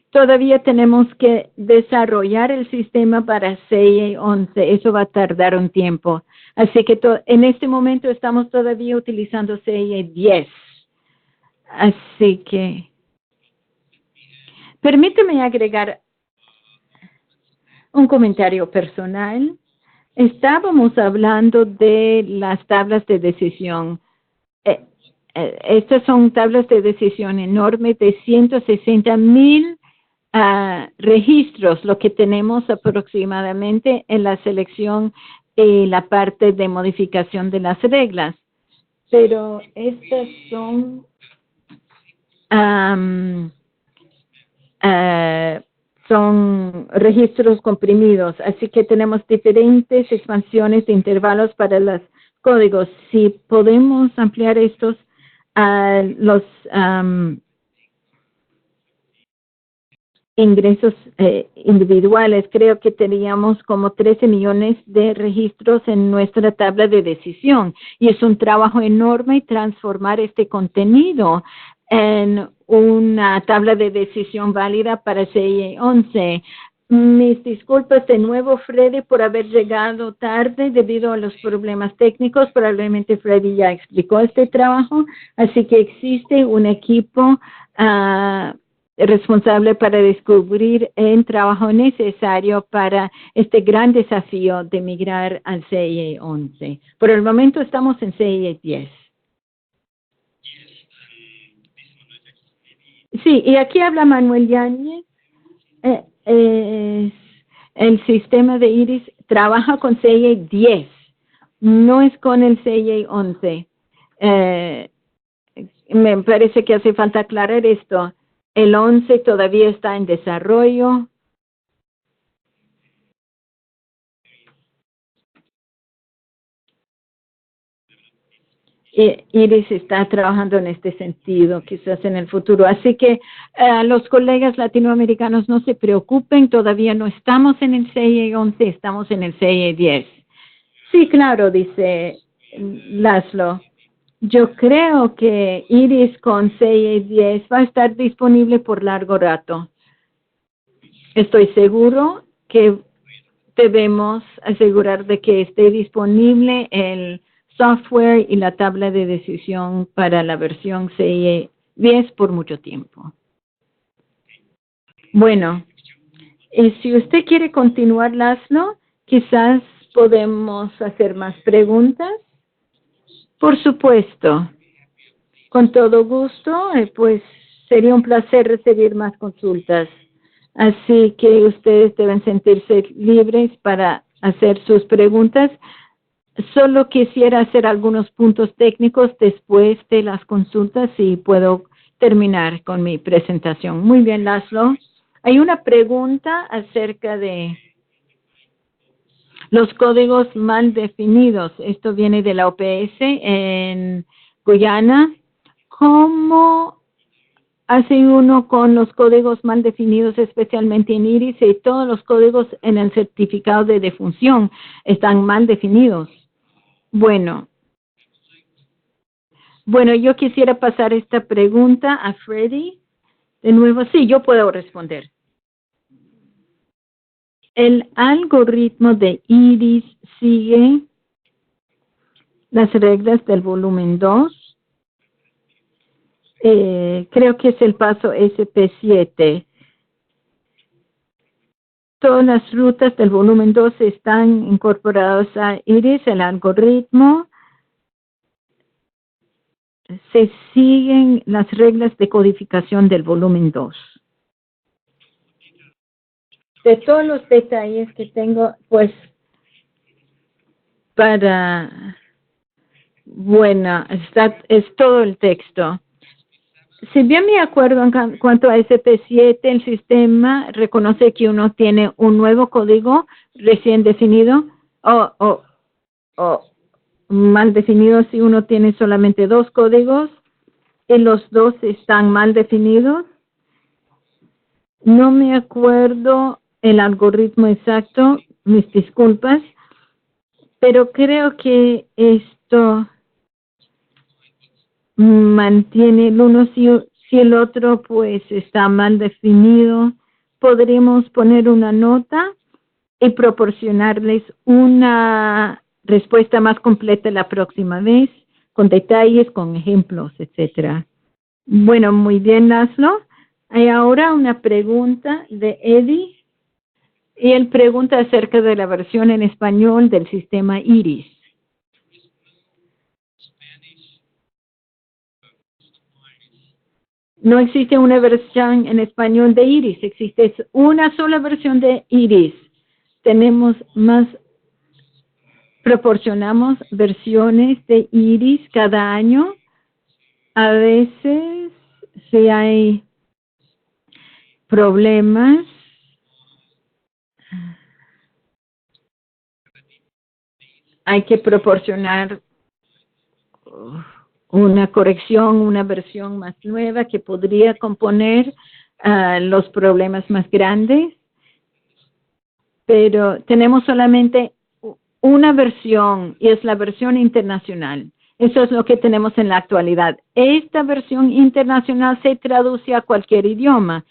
Todavía tenemos que desarrollar el sistema para CIE 11. Eso va a tardar un tiempo. Así que en este momento estamos todavía utilizando CIE 10. Así que permíteme agregar un comentario personal. Estábamos hablando de las tablas de decisión. Estas son tablas de decisión enormes de 160,000 registros, lo que tenemos aproximadamente en la selección y la parte de modificación de las reglas. Pero estas son son registros comprimidos, así que tenemos diferentes expansiones de intervalos para los códigos. Si podemos ampliar estos a los ingresos individuales, creo que teníamos como 13 millones de registros en nuestra tabla de decisión y es un trabajo enorme transformar este contenido en una tabla de decisión válida para CIE 11. Mis disculpas de nuevo, Freddy, por haber llegado tarde debido a los problemas técnicos. Probablemente Freddy ya explicó este trabajo, así que existe un equipo responsable para descubrir el trabajo necesario para este gran desafío de migrar al CIE 11. Por el momento estamos en CIE 10. Sí, y aquí habla Manuel Yáñez. El sistema de Iris trabaja con CIE 10, no es con el CIE 11. Me parece que hace falta aclarar esto. El 11 todavía está en desarrollo. Iris está trabajando en este sentido, quizás en el futuro. Así que los colegas latinoamericanos no se preocupen, todavía no estamos en el CIE 11, estamos en el CIE 10. Sí, claro, dice Laszlo. Yo creo que Iris con CIE 10 va a estar disponible por largo rato. Estoy seguro que debemos asegurar de que esté disponible el software y la tabla de decisión para la versión CIE 10 por mucho tiempo. Bueno, si usted quiere continuar, Laszlo, quizás podemos hacer más preguntas. Por supuesto, con todo gusto, pues sería un placer recibir más consultas. Así que ustedes deben sentirse libres para hacer sus preguntas. Solo quisiera hacer algunos puntos técnicos después de las consultas y puedo terminar con mi presentación. Muy bien, Laszlo. Hay una pregunta acerca de los códigos mal definidos. Esto viene de la OPS en Guyana. ¿Cómo hace uno con los códigos mal definidos, especialmente en Iris, y todos los códigos en el certificado de defunción están mal definidos? Bueno, yo quisiera pasar esta pregunta a Freddy. De nuevo, sí, yo puedo responder. El algoritmo de Iris sigue las reglas del volumen 2. Creo que es el paso SP7. Todas las rutas del volumen 2 están incorporadas a Iris. El algoritmo se siguen las reglas de codificación del volumen 2. De todos los detalles que tengo, pues, es todo el texto. Si bien me acuerdo en cuanto a SP7, el sistema reconoce que uno tiene un nuevo código recién definido o mal definido si uno tiene solamente dos códigos y los dos están mal definidos. No me acuerdo el algoritmo exacto, mis disculpas, pero creo que esto mantiene el uno si el otro pues está mal definido. Podríamos poner una nota y proporcionarles una respuesta más completa la próxima vez, con detalles, con ejemplos, etcétera. Bueno, muy bien, Laszlo. Hay ahora una pregunta de Eddie, y él pregunta acerca de la versión en español del sistema IRIS. No existe una versión en español de IRIS, existe una sola versión de IRIS. Tenemos más, proporcionamos versiones de IRIS cada año. A veces, si hay problemas, hay que proporcionar una corrección, una versión más nueva que podría componer los problemas más grandes, pero tenemos solamente una versión y es la versión internacional. Eso es lo que tenemos en la actualidad. Esta versión internacional se traduce a cualquier idioma.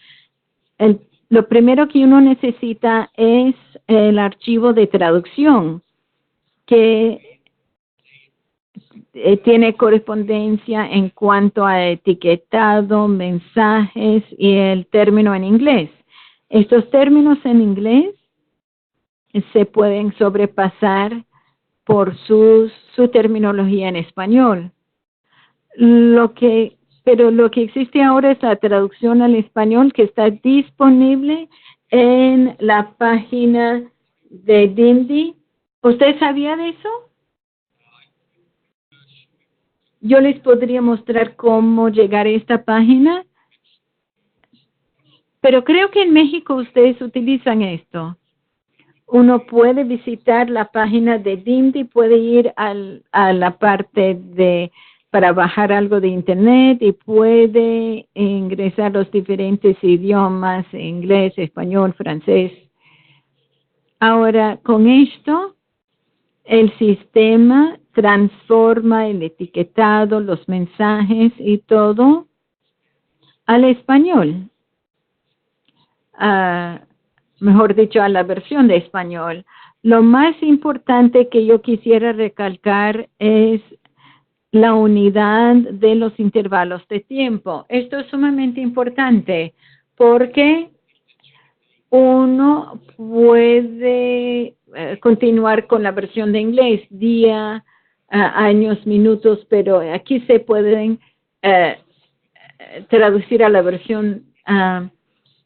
Lo primero que uno necesita es el archivo de traducción, que tiene correspondencia en cuanto a etiquetado, mensajes y el término en inglés. Estos términos en inglés se pueden sobrepasar por su terminología en español. Pero lo que existe ahora es la traducción al español que está disponible en la página de DIMDI. ¿Usted sabía de eso? Yo les podría mostrar cómo llegar a esta página, pero creo que en México ustedes utilizan esto. Uno puede visitar la página de DIMDI, puede ir a la parte para bajar algo de internet y puede ingresar los diferentes idiomas, inglés, español, francés. Ahora, con esto, el sistema transforma el etiquetado, los mensajes y todo al español. Mejor dicho, a la versión de español. Lo más importante que yo quisiera recalcar es la unidad de los intervalos de tiempo. Esto es sumamente importante porque uno puede continuar con la versión de inglés, día, años, minutos, pero aquí se pueden traducir a la versión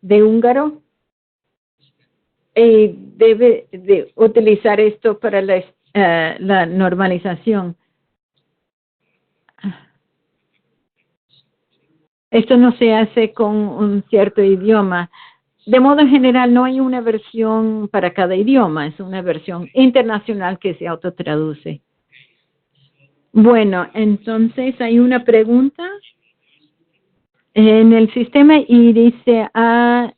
de húngaro. Debe de utilizar esto para la normalización. Esto no se hace con un cierto idioma. De modo general, no hay una versión para cada idioma, es una versión internacional que se autotraduce. Bueno, entonces hay una pregunta. En el sistema IRIS se ha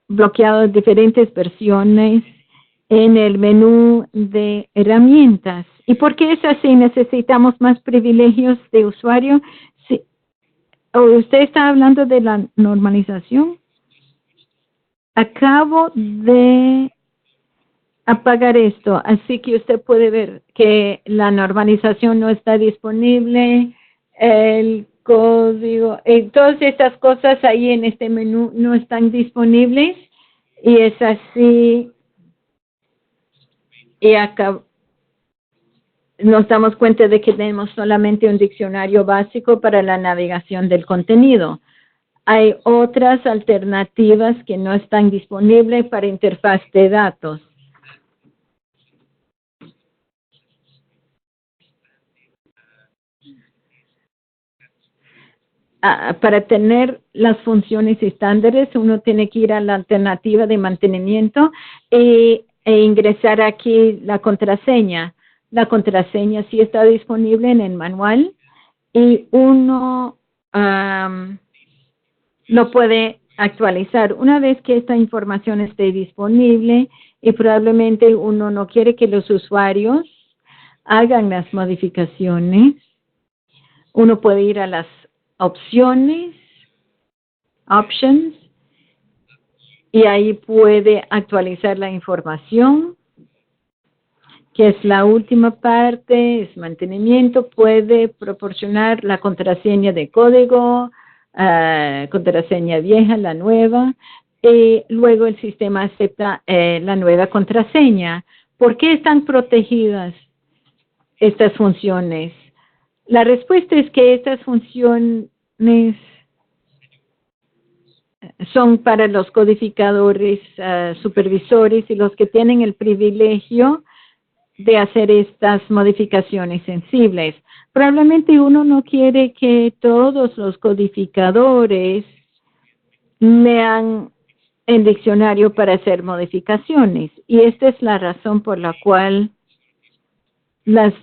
bloqueado diferentes versiones en el menú de herramientas. ¿Y por qué es así? ¿Necesitamos más privilegios de usuario? Sí. ¿Usted está hablando de la normalización? Acabo de apagar esto, así que usted puede ver que la normalización no está disponible, el código, todas estas cosas ahí en este menú no están disponibles y es así. Y acá nos damos cuenta de que tenemos solamente un diccionario básico para la navegación del contenido. Hay otras alternativas que no están disponibles para interfaz de datos. para tener las funciones estándares, uno tiene que ir a la alternativa de mantenimiento e ingresar aquí la contraseña. La contraseña sí está disponible en el manual y uno lo puede actualizar una vez que esta información esté disponible, y probablemente uno no quiere que los usuarios hagan las modificaciones. Uno puede ir a las options, y ahí puede actualizar la información, que es la última parte, es mantenimiento. Puede proporcionar la contraseña de código, contraseña vieja, la nueva, y luego el sistema acepta la nueva contraseña. ¿Por qué están protegidas estas funciones? La respuesta es que estas funciones son para los codificadores, supervisores y los que tienen el privilegio de hacer estas modificaciones sensibles. Probablemente uno no quiere que todos los codificadores lean el diccionario para hacer modificaciones, y esta es la razón por la cual las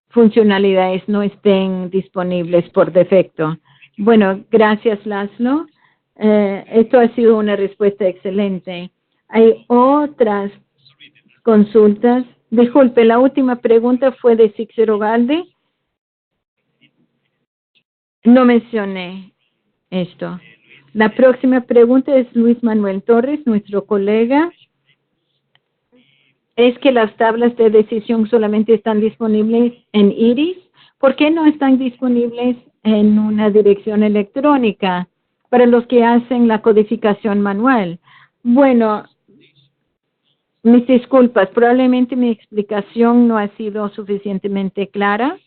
funcionalidades no estén disponibles por defecto. Bueno, gracias, Laszlo. Esto ha sido una respuesta excelente. Hay otras consultas. Disculpe, la última pregunta fue de Cícero Galde. No mencioné esto. La próxima pregunta es Luis Manuel Torres, nuestro colega. Es que las tablas de decisión solamente están disponibles en IRIS. ¿Por qué no están disponibles en una dirección electrónica para los que hacen la codificación manual? Bueno, mis disculpas, probablemente mi explicación no ha sido suficientemente clara.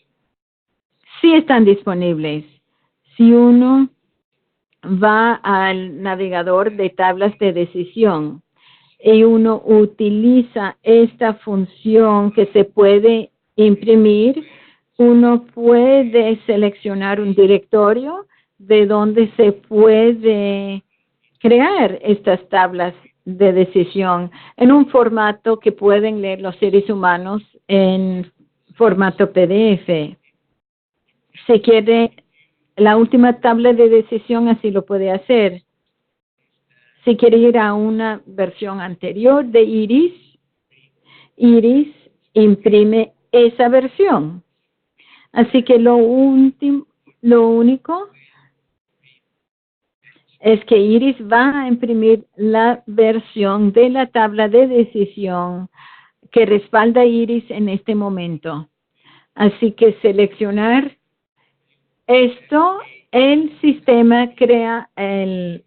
Sí están disponibles. Si uno va al navegador de tablas de decisión y uno utiliza esta función que se puede imprimir, uno puede seleccionar un directorio de donde se puede crear estas tablas de decisión en un formato que pueden leer los seres humanos en formato PDF. Si quiere la última tabla de decisión, así lo puede hacer. Si quiere ir a una versión anterior de IRIS, IRIS imprime esa versión. Así que lo único es que IRIS va a imprimir la versión de la tabla de decisión que respalda IRIS en este momento. Así que seleccionar esto, el sistema crea el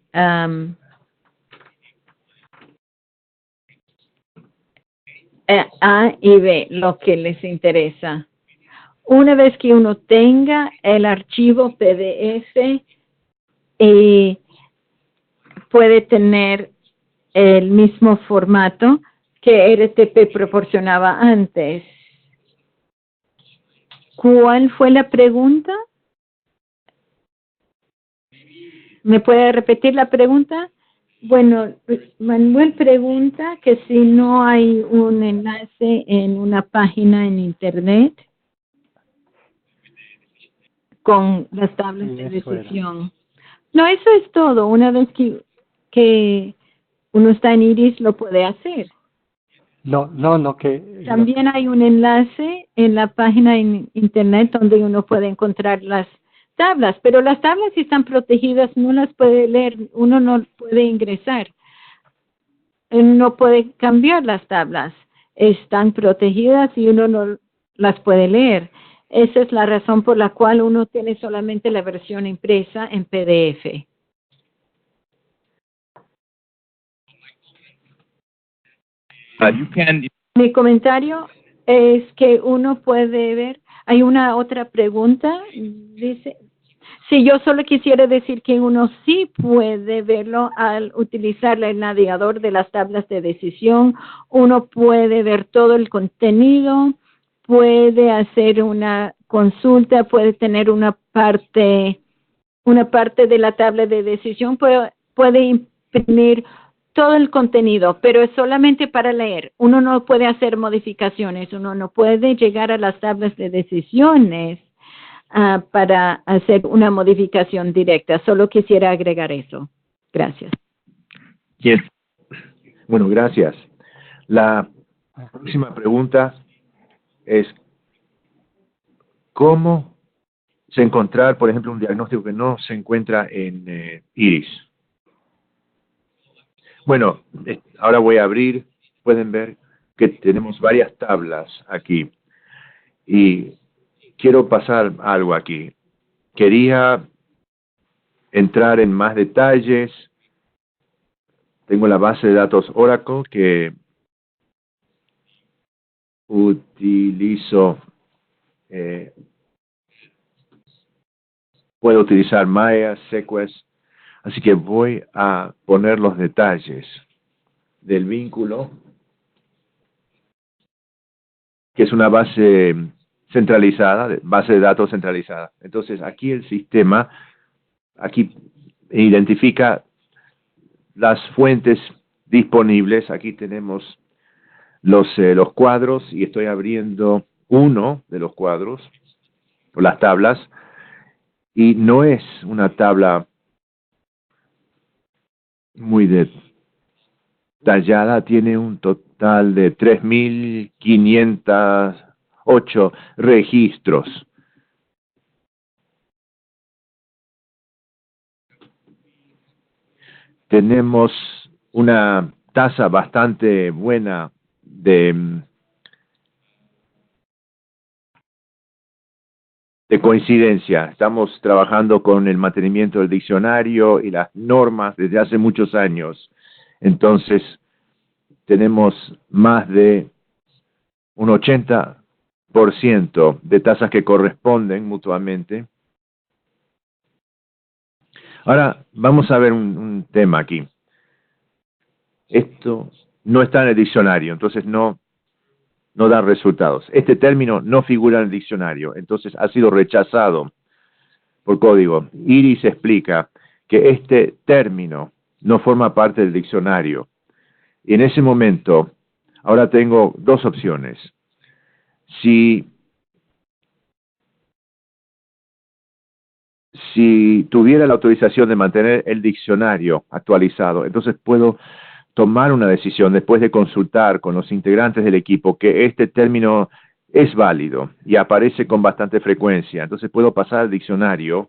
A y B, lo que les interesa. Una vez que uno tenga el archivo PDF, puede tener el mismo formato que RTP proporcionaba antes. ¿Cuál fue la pregunta? ¿Me puede repetir la pregunta? Bueno, Manuel pregunta que si no hay un enlace en una página en Internet con las tablas de decisión. No, eso es todo. Una vez que uno está en IRIS, lo puede hacer. También hay un enlace en la página en Internet donde uno puede encontrar las tablas, pero las tablas, si están protegidas, no las puede leer, uno no puede ingresar, no puede cambiar las tablas, están protegidas y uno no las puede leer. Esa es la razón por la cual uno tiene solamente la versión impresa en PDF. Mi comentario es que uno puede ver. Hay una otra pregunta, dice, si yo solo quisiera decir que uno sí puede verlo al utilizar el navegador de las tablas de decisión, uno puede ver todo el contenido, puede hacer una consulta, puede tener una parte una parte de la tabla de decisión, puede imprimir todo el contenido, pero es solamente para leer. Uno no puede hacer modificaciones, uno no puede llegar a las tablas de decisiones para hacer una modificación directa. Solo quisiera agregar eso. Gracias. Yes. Bueno, gracias. La próxima pregunta es, ¿cómo se encontrar, por ejemplo, un diagnóstico que no se encuentra en Iris? Bueno, ahora voy a abrir, pueden ver que tenemos varias tablas aquí y quiero pasar algo aquí. Quería entrar en más detalles. Tengo la base de datos Oracle que utilizo. Puedo utilizar Maya, Sequest. Así que voy a poner los detalles del vínculo, que es una base centralizada, base de datos centralizada. Entonces, aquí el sistema, aquí identifica las fuentes disponibles. Aquí tenemos los cuadros y estoy abriendo uno de los cuadros, o las tablas, y no es una tabla muy detallada, tiene un total de 3.508 registros. Tenemos una tasa bastante buena de coincidencia. Estamos trabajando con el mantenimiento del diccionario y las normas desde hace muchos años. Entonces, tenemos más de un 80% de tasas que corresponden mutuamente. Ahora, vamos a ver un tema aquí. Esto no está en el diccionario, entonces no da resultados. Este término no figura en el diccionario, entonces ha sido rechazado por código. Iris explica que este término no forma parte del diccionario. Y en ese momento, ahora tengo dos opciones. Si tuviera la autorización de mantener el diccionario actualizado, entonces puedo tomar una decisión después de consultar con los integrantes del equipo que este término es válido y aparece con bastante frecuencia. Entonces puedo pasar al diccionario.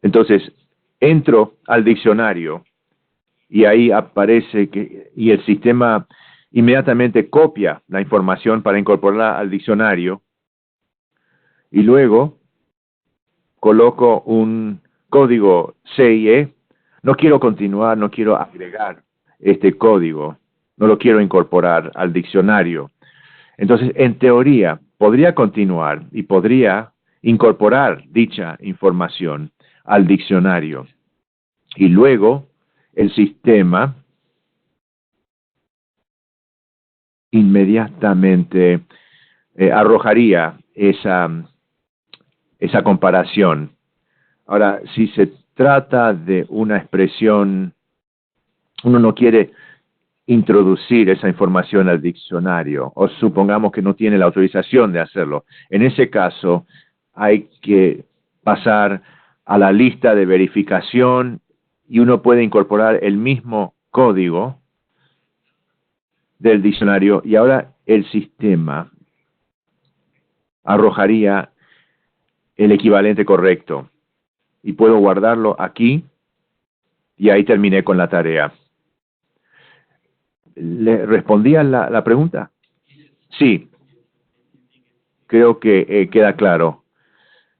Entonces entro al diccionario y ahí aparece y el sistema inmediatamente copia la información para incorporarla al diccionario y luego coloco un código CIE. No quiero continuar, no quiero agregar este código, no lo quiero incorporar al diccionario. Entonces, en teoría, podría continuar y podría incorporar dicha información al diccionario. Y luego, el sistema inmediatamente arrojaría esa comparación. Ahora, si se trata de una expresión, uno no quiere introducir esa información al diccionario, o supongamos que no tiene la autorización de hacerlo. En ese caso, hay que pasar a la lista de verificación y uno puede incorporar el mismo código del diccionario y ahora el sistema arrojaría el equivalente correcto y puedo guardarlo aquí y ahí terminé con la tarea. ¿Le respondí a la pregunta? Sí. Creo que queda claro.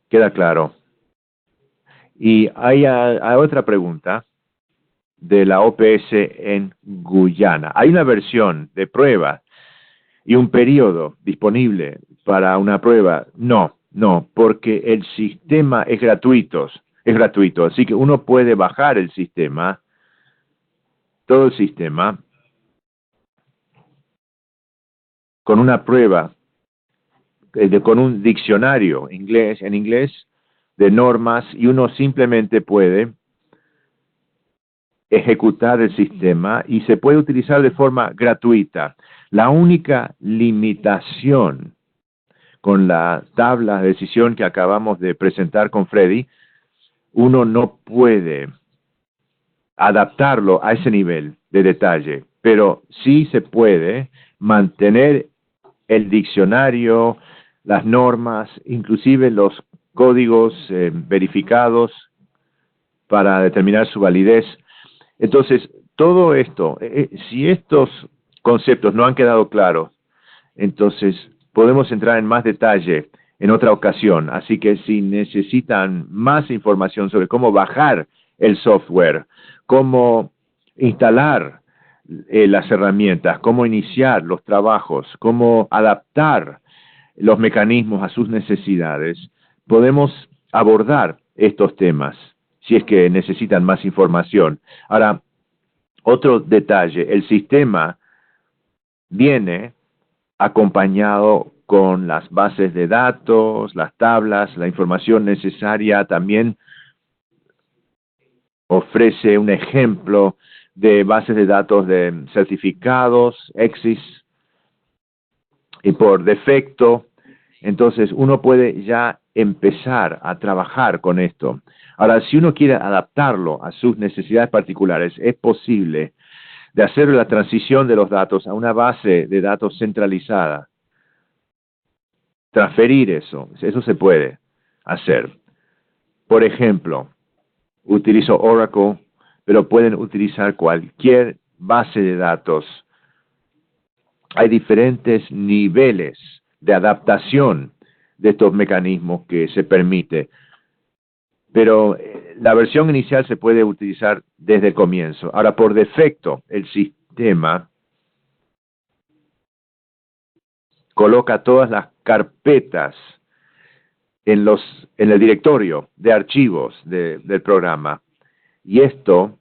Queda claro. Y hay otra pregunta de la OPS en Guyana. ¿Hay una versión de prueba y un periodo disponible para una prueba? No, porque el sistema es gratuito, así que uno puede bajar el sistema, todo el sistema, con una prueba, con un diccionario en inglés de normas, y uno simplemente puede ejecutar el sistema y se puede utilizar de forma gratuita. La única limitación con la tabla de decisión que acabamos de presentar con Freddy, uno no puede adaptarlo a ese nivel de detalle, pero sí se puede mantener el diccionario, las normas, inclusive los códigos verificados para determinar su validez. Entonces, todo esto, si estos conceptos no han quedado claros, entonces podemos entrar en más detalle en otra ocasión. Así que si necesitan más información sobre cómo bajar el software, cómo instalar las herramientas, cómo iniciar los trabajos, cómo adaptar los mecanismos a sus necesidades, podemos abordar estos temas si es que necesitan más información. Ahora, otro detalle, el sistema viene acompañado con las bases de datos, las tablas, la información necesaria. También ofrece un ejemplo de bases de datos de certificados, EXIS, y por defecto. Entonces uno puede ya empezar a trabajar con esto. Ahora, si uno quiere adaptarlo a sus necesidades particulares, es posible de hacer la transición de los datos a una base de datos centralizada. Transferir eso se puede hacer. Por ejemplo, utilizo Oracle, pero pueden utilizar cualquier base de datos. Hay diferentes niveles de adaptación de estos mecanismos que se permite, pero la versión inicial se puede utilizar desde el comienzo. Ahora, por defecto, el sistema coloca todas las carpetas en el directorio de archivos del programa, y esto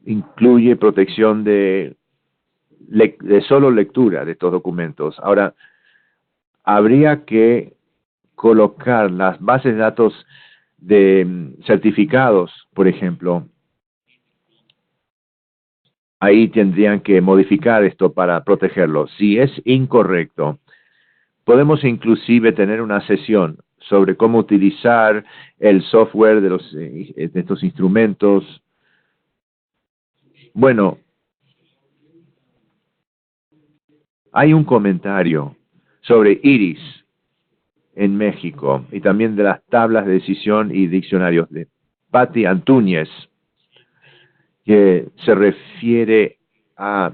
incluye protección de solo lectura de estos documentos. Ahora, habría que colocar las bases de datos de certificados, por ejemplo. Ahí tendrían que modificar esto para protegerlo. Si es incorrecto, podemos inclusive tener una sesión sobre cómo utilizar el software de estos instrumentos. Bueno, hay un comentario sobre IRIS en México y también de las tablas de decisión y diccionarios de Patti Antúñez, que se refiere a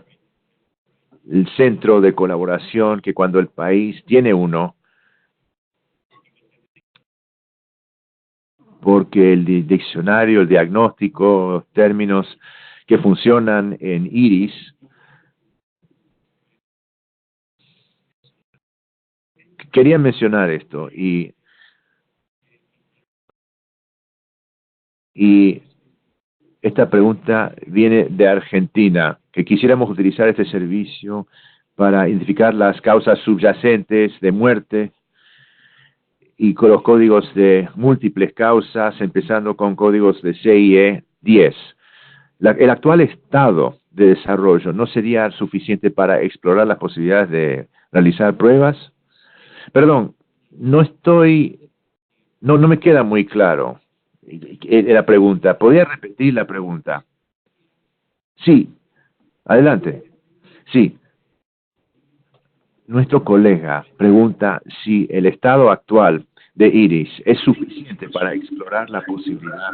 el centro de colaboración que cuando el país tiene uno, porque el diccionario, el diagnóstico, los términos que funcionan en IRIS quería mencionar esto y esta pregunta viene de Argentina, que quisiéramos utilizar este servicio para identificar las causas subyacentes de muerte y con los códigos de múltiples causas, empezando con códigos de CIE 10. El actual estado de desarrollo no sería suficiente para explorar las posibilidades de realizar pruebas. Perdón, no me queda muy claro la pregunta. ¿Podría repetir la pregunta? Sí, adelante. Sí. Nuestro colega pregunta si el estado actual de IRIS es suficiente para explorar la posibilidad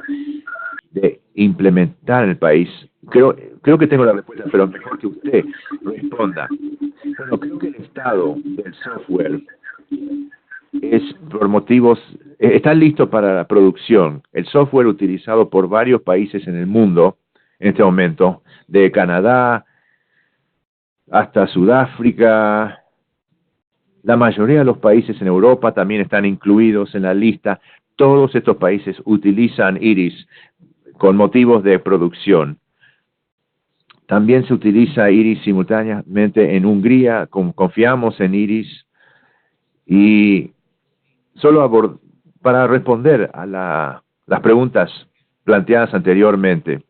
de implementar en el país. Creo que tengo la respuesta, pero mejor que usted responda. Bueno, creo que el estado del software es por motivos, está listo para la producción. El software utilizado por varios países en el mundo en este momento, de Canadá hasta Sudáfrica, la mayoría de los países en Europa también están incluidos en la lista. Todos estos países utilizan IRIS con motivos de producción. También se utiliza Iris simultáneamente en Hungría, confiamos en Iris. Y solo para responder a las preguntas planteadas anteriormente,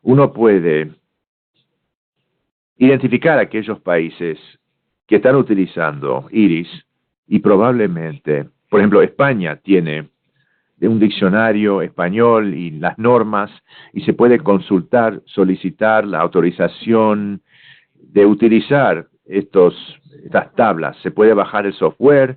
uno puede identificar aquellos países que están utilizando Iris y probablemente, por ejemplo, España tiene un diccionario español y las normas y se puede consultar, solicitar la autorización de utilizar estas tablas. Se puede bajar el software,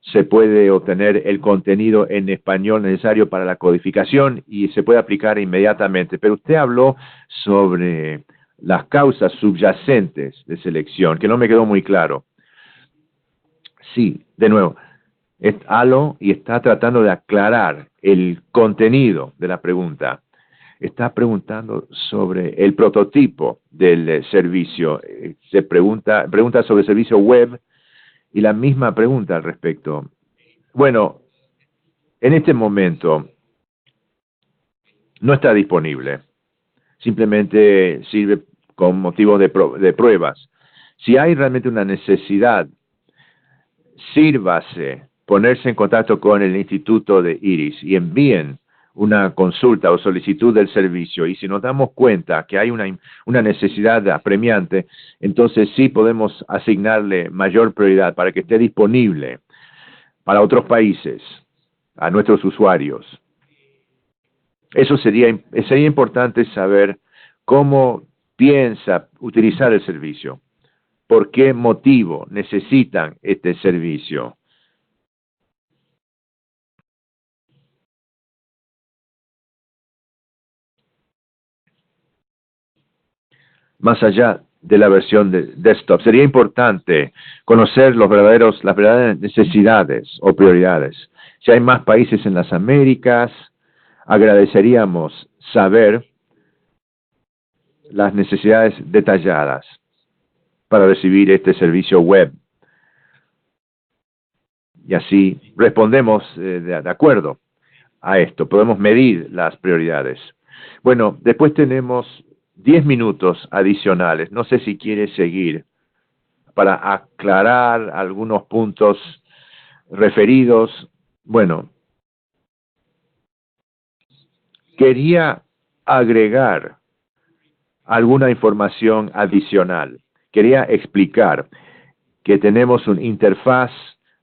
se puede obtener el contenido en español necesario para la codificación y se puede aplicar inmediatamente. Pero usted habló sobre las causas subyacentes de selección, que no me quedó muy claro. Sí, de nuevo, es ALO y está tratando de aclarar el contenido de la pregunta. Está preguntando sobre el prototipo del servicio. Se pregunta sobre el servicio web y la misma pregunta al respecto. Bueno, en este momento no está disponible. Simplemente sirve con motivos de pruebas. Si hay realmente una necesidad, sírvase ponerse en contacto con el Instituto de Iris y envíen una consulta o solicitud del servicio. Y si nos damos cuenta que hay una necesidad apremiante, entonces sí podemos asignarle mayor prioridad para que esté disponible para otros países, a nuestros usuarios. Eso sería importante saber cómo piensa utilizar el servicio, por qué motivo necesitan este servicio. Más allá de la versión de desktop, sería importante conocer las verdaderas necesidades o prioridades. Si hay más países en las Américas, agradeceríamos saber las necesidades detalladas para recibir este servicio web. Y así respondemos de acuerdo a esto. Podemos medir las prioridades. Bueno, después tenemos 10 minutos adicionales. No sé si quiere seguir para aclarar algunos puntos referidos. Bueno, quería agregar alguna información adicional. Quería explicar que tenemos una interfaz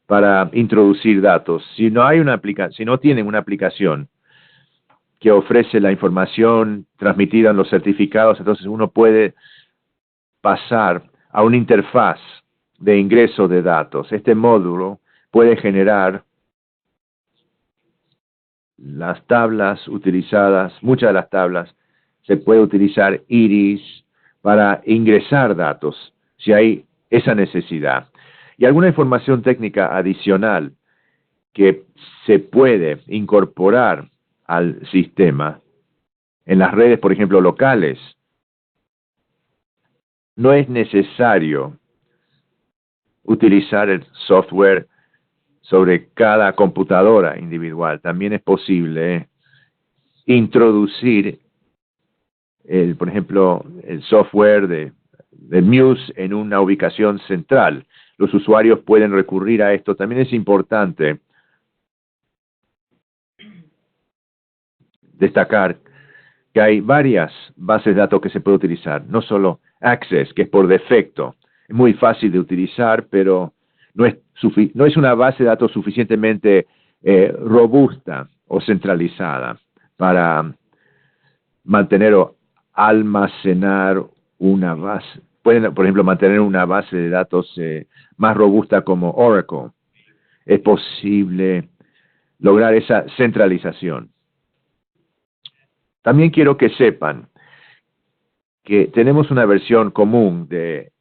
para introducir datos. Si no tienen una aplicación que ofrece la información transmitida en los certificados, entonces uno puede pasar a una interfaz de ingreso de datos. Este módulo puede generar las tablas utilizadas, muchas de las tablas, se puede utilizar Iris para ingresar datos, si hay esa necesidad. Y alguna información técnica adicional que se puede incorporar al sistema en las redes, por ejemplo, locales. No es necesario utilizar el software sobre cada computadora individual. También es posible introducir, por ejemplo, el software de Muse en una ubicación central. Los usuarios pueden recurrir a esto. También es importante destacar que hay varias bases de datos que se puede utilizar, no solo Access, que es por defecto. Es muy fácil de utilizar, pero no es una base de datos suficientemente robusta o centralizada para mantener o almacenar una base. Pueden, por ejemplo, mantener una base de datos más robusta como Oracle. Es posible lograr esa centralización. También quiero que sepan que tenemos una versión común de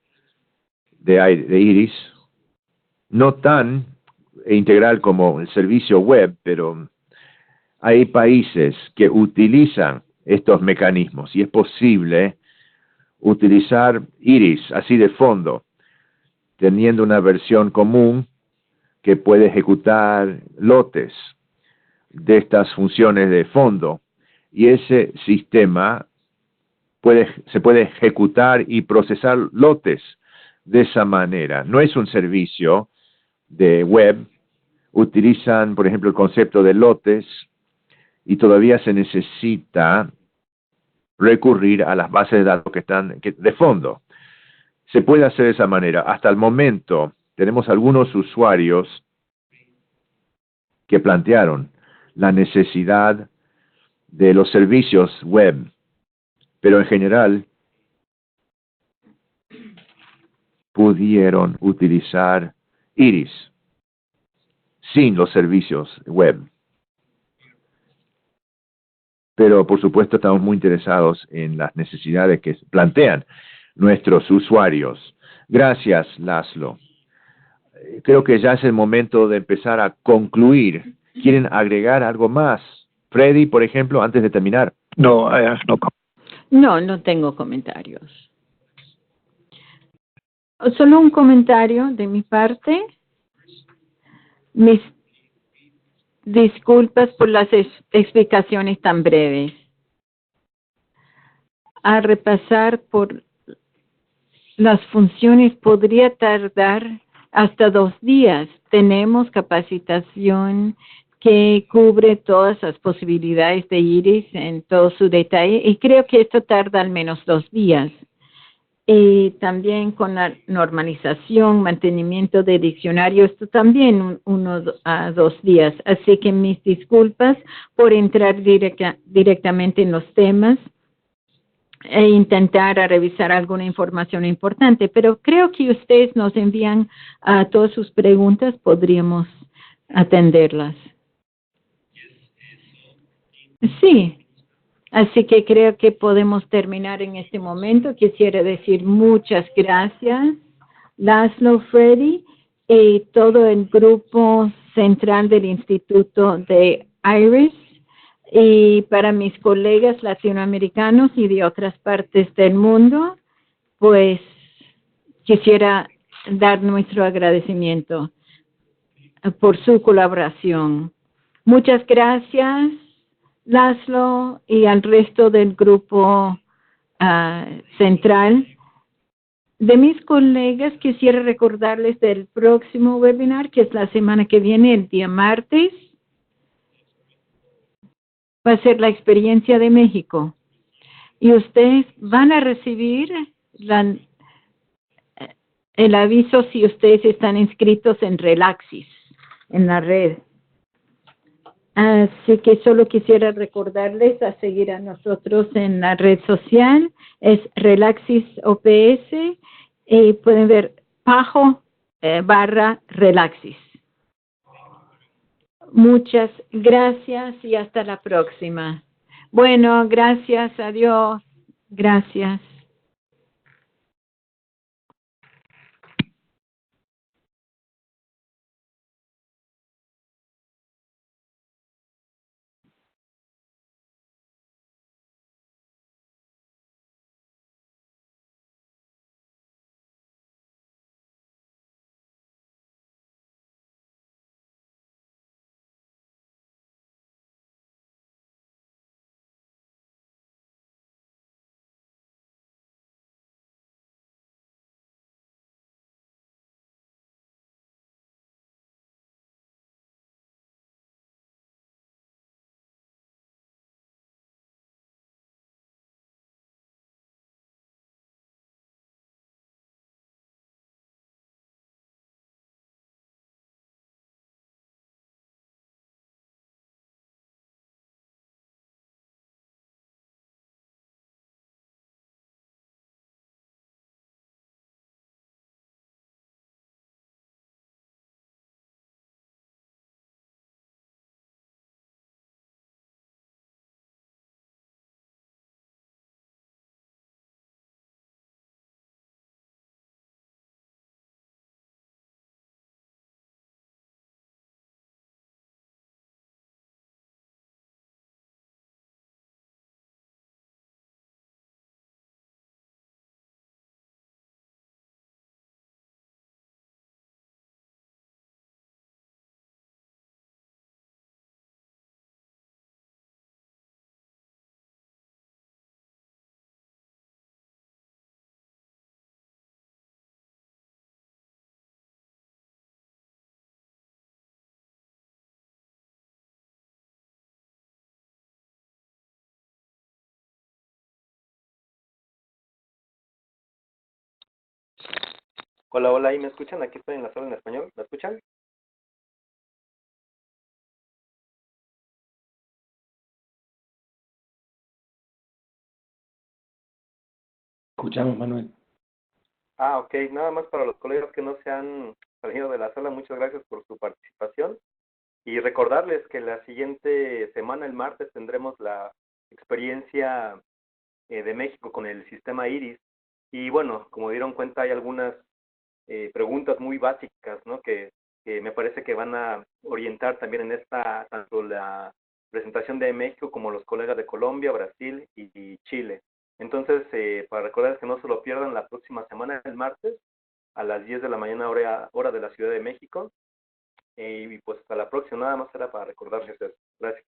Iris, no tan integral como el servicio web, pero hay países que utilizan estos mecanismos y es posible utilizar Iris así de fondo, teniendo una versión común que puede ejecutar lotes de estas funciones de fondo, y ese sistema se puede ejecutar y procesar lotes de esa manera. No es un servicio de web. Utilizan, por ejemplo, el concepto de lotes y todavía se necesita recurrir a las bases de datos que están de fondo. Se puede hacer de esa manera. Hasta el momento tenemos algunos usuarios que plantearon la necesidad de los servicios web, pero en general pudieron utilizar Iris sin los servicios web. Pero por supuesto estamos muy interesados en las necesidades que plantean nuestros usuarios. Gracias, Laszlo. Creo que ya es el momento de empezar a concluir. ¿Quieren agregar algo más? Freddy, por ejemplo, antes de terminar. No, I have no comment. No, no tengo comentarios. Solo un comentario de mi parte. Mis disculpas por las explicaciones tan breves. A repasar por las funciones podría tardar hasta 2 días. Tenemos capacitación que cubre todas las posibilidades de Iris en todo su detalle y creo que esto tarda al menos 2 días. Y también con la normalización, mantenimiento de diccionario, esto también 1 a 2 días. Así que mis disculpas por entrar directamente en los temas e intentar revisar alguna información importante, pero creo que ustedes nos envían a todas sus preguntas, podríamos atenderlas. Sí. Así que creo que podemos terminar en este momento. Quisiera decir muchas gracias, Laszlo, Freddy, y todo el grupo central del Instituto de Iris, y para mis colegas latinoamericanos y de otras partes del mundo, pues quisiera dar nuestro agradecimiento por su colaboración. Muchas gracias, Laszlo, y al resto del grupo central. De mis colegas, quisiera recordarles del próximo webinar, que es la semana que viene, el día martes. Va a ser la experiencia de México. Y ustedes van a recibir el aviso si ustedes están inscritos en Relaxis, en la red. Así que solo quisiera recordarles a seguir a nosotros en la red social, es Relaxis OPS, y pueden ver Pajo /Relaxis. Muchas gracias y hasta la próxima. Bueno, gracias, adiós, gracias. Hola, hola, ¿ahí me escuchan? Aquí estoy en la sala en español. ¿Me escuchan? Escuchamos, Manuel. Ah, ok. Nada más para los colegas que no se han salido de la sala, muchas gracias por su participación. Y recordarles que la siguiente semana, el martes, tendremos la experiencia de México con el sistema IRIS. Y bueno, como dieron cuenta, hay algunas preguntas muy básicas, ¿no? Que me parece que van a orientar también en esta, tanto la presentación de México como los colegas de Colombia, Brasil y Chile. Entonces, para recordarles que no se lo pierdan la próxima semana, el martes, a las 10 de la mañana, hora de la Ciudad de México. Y pues hasta la próxima, nada más era para recordarles eso. Gracias.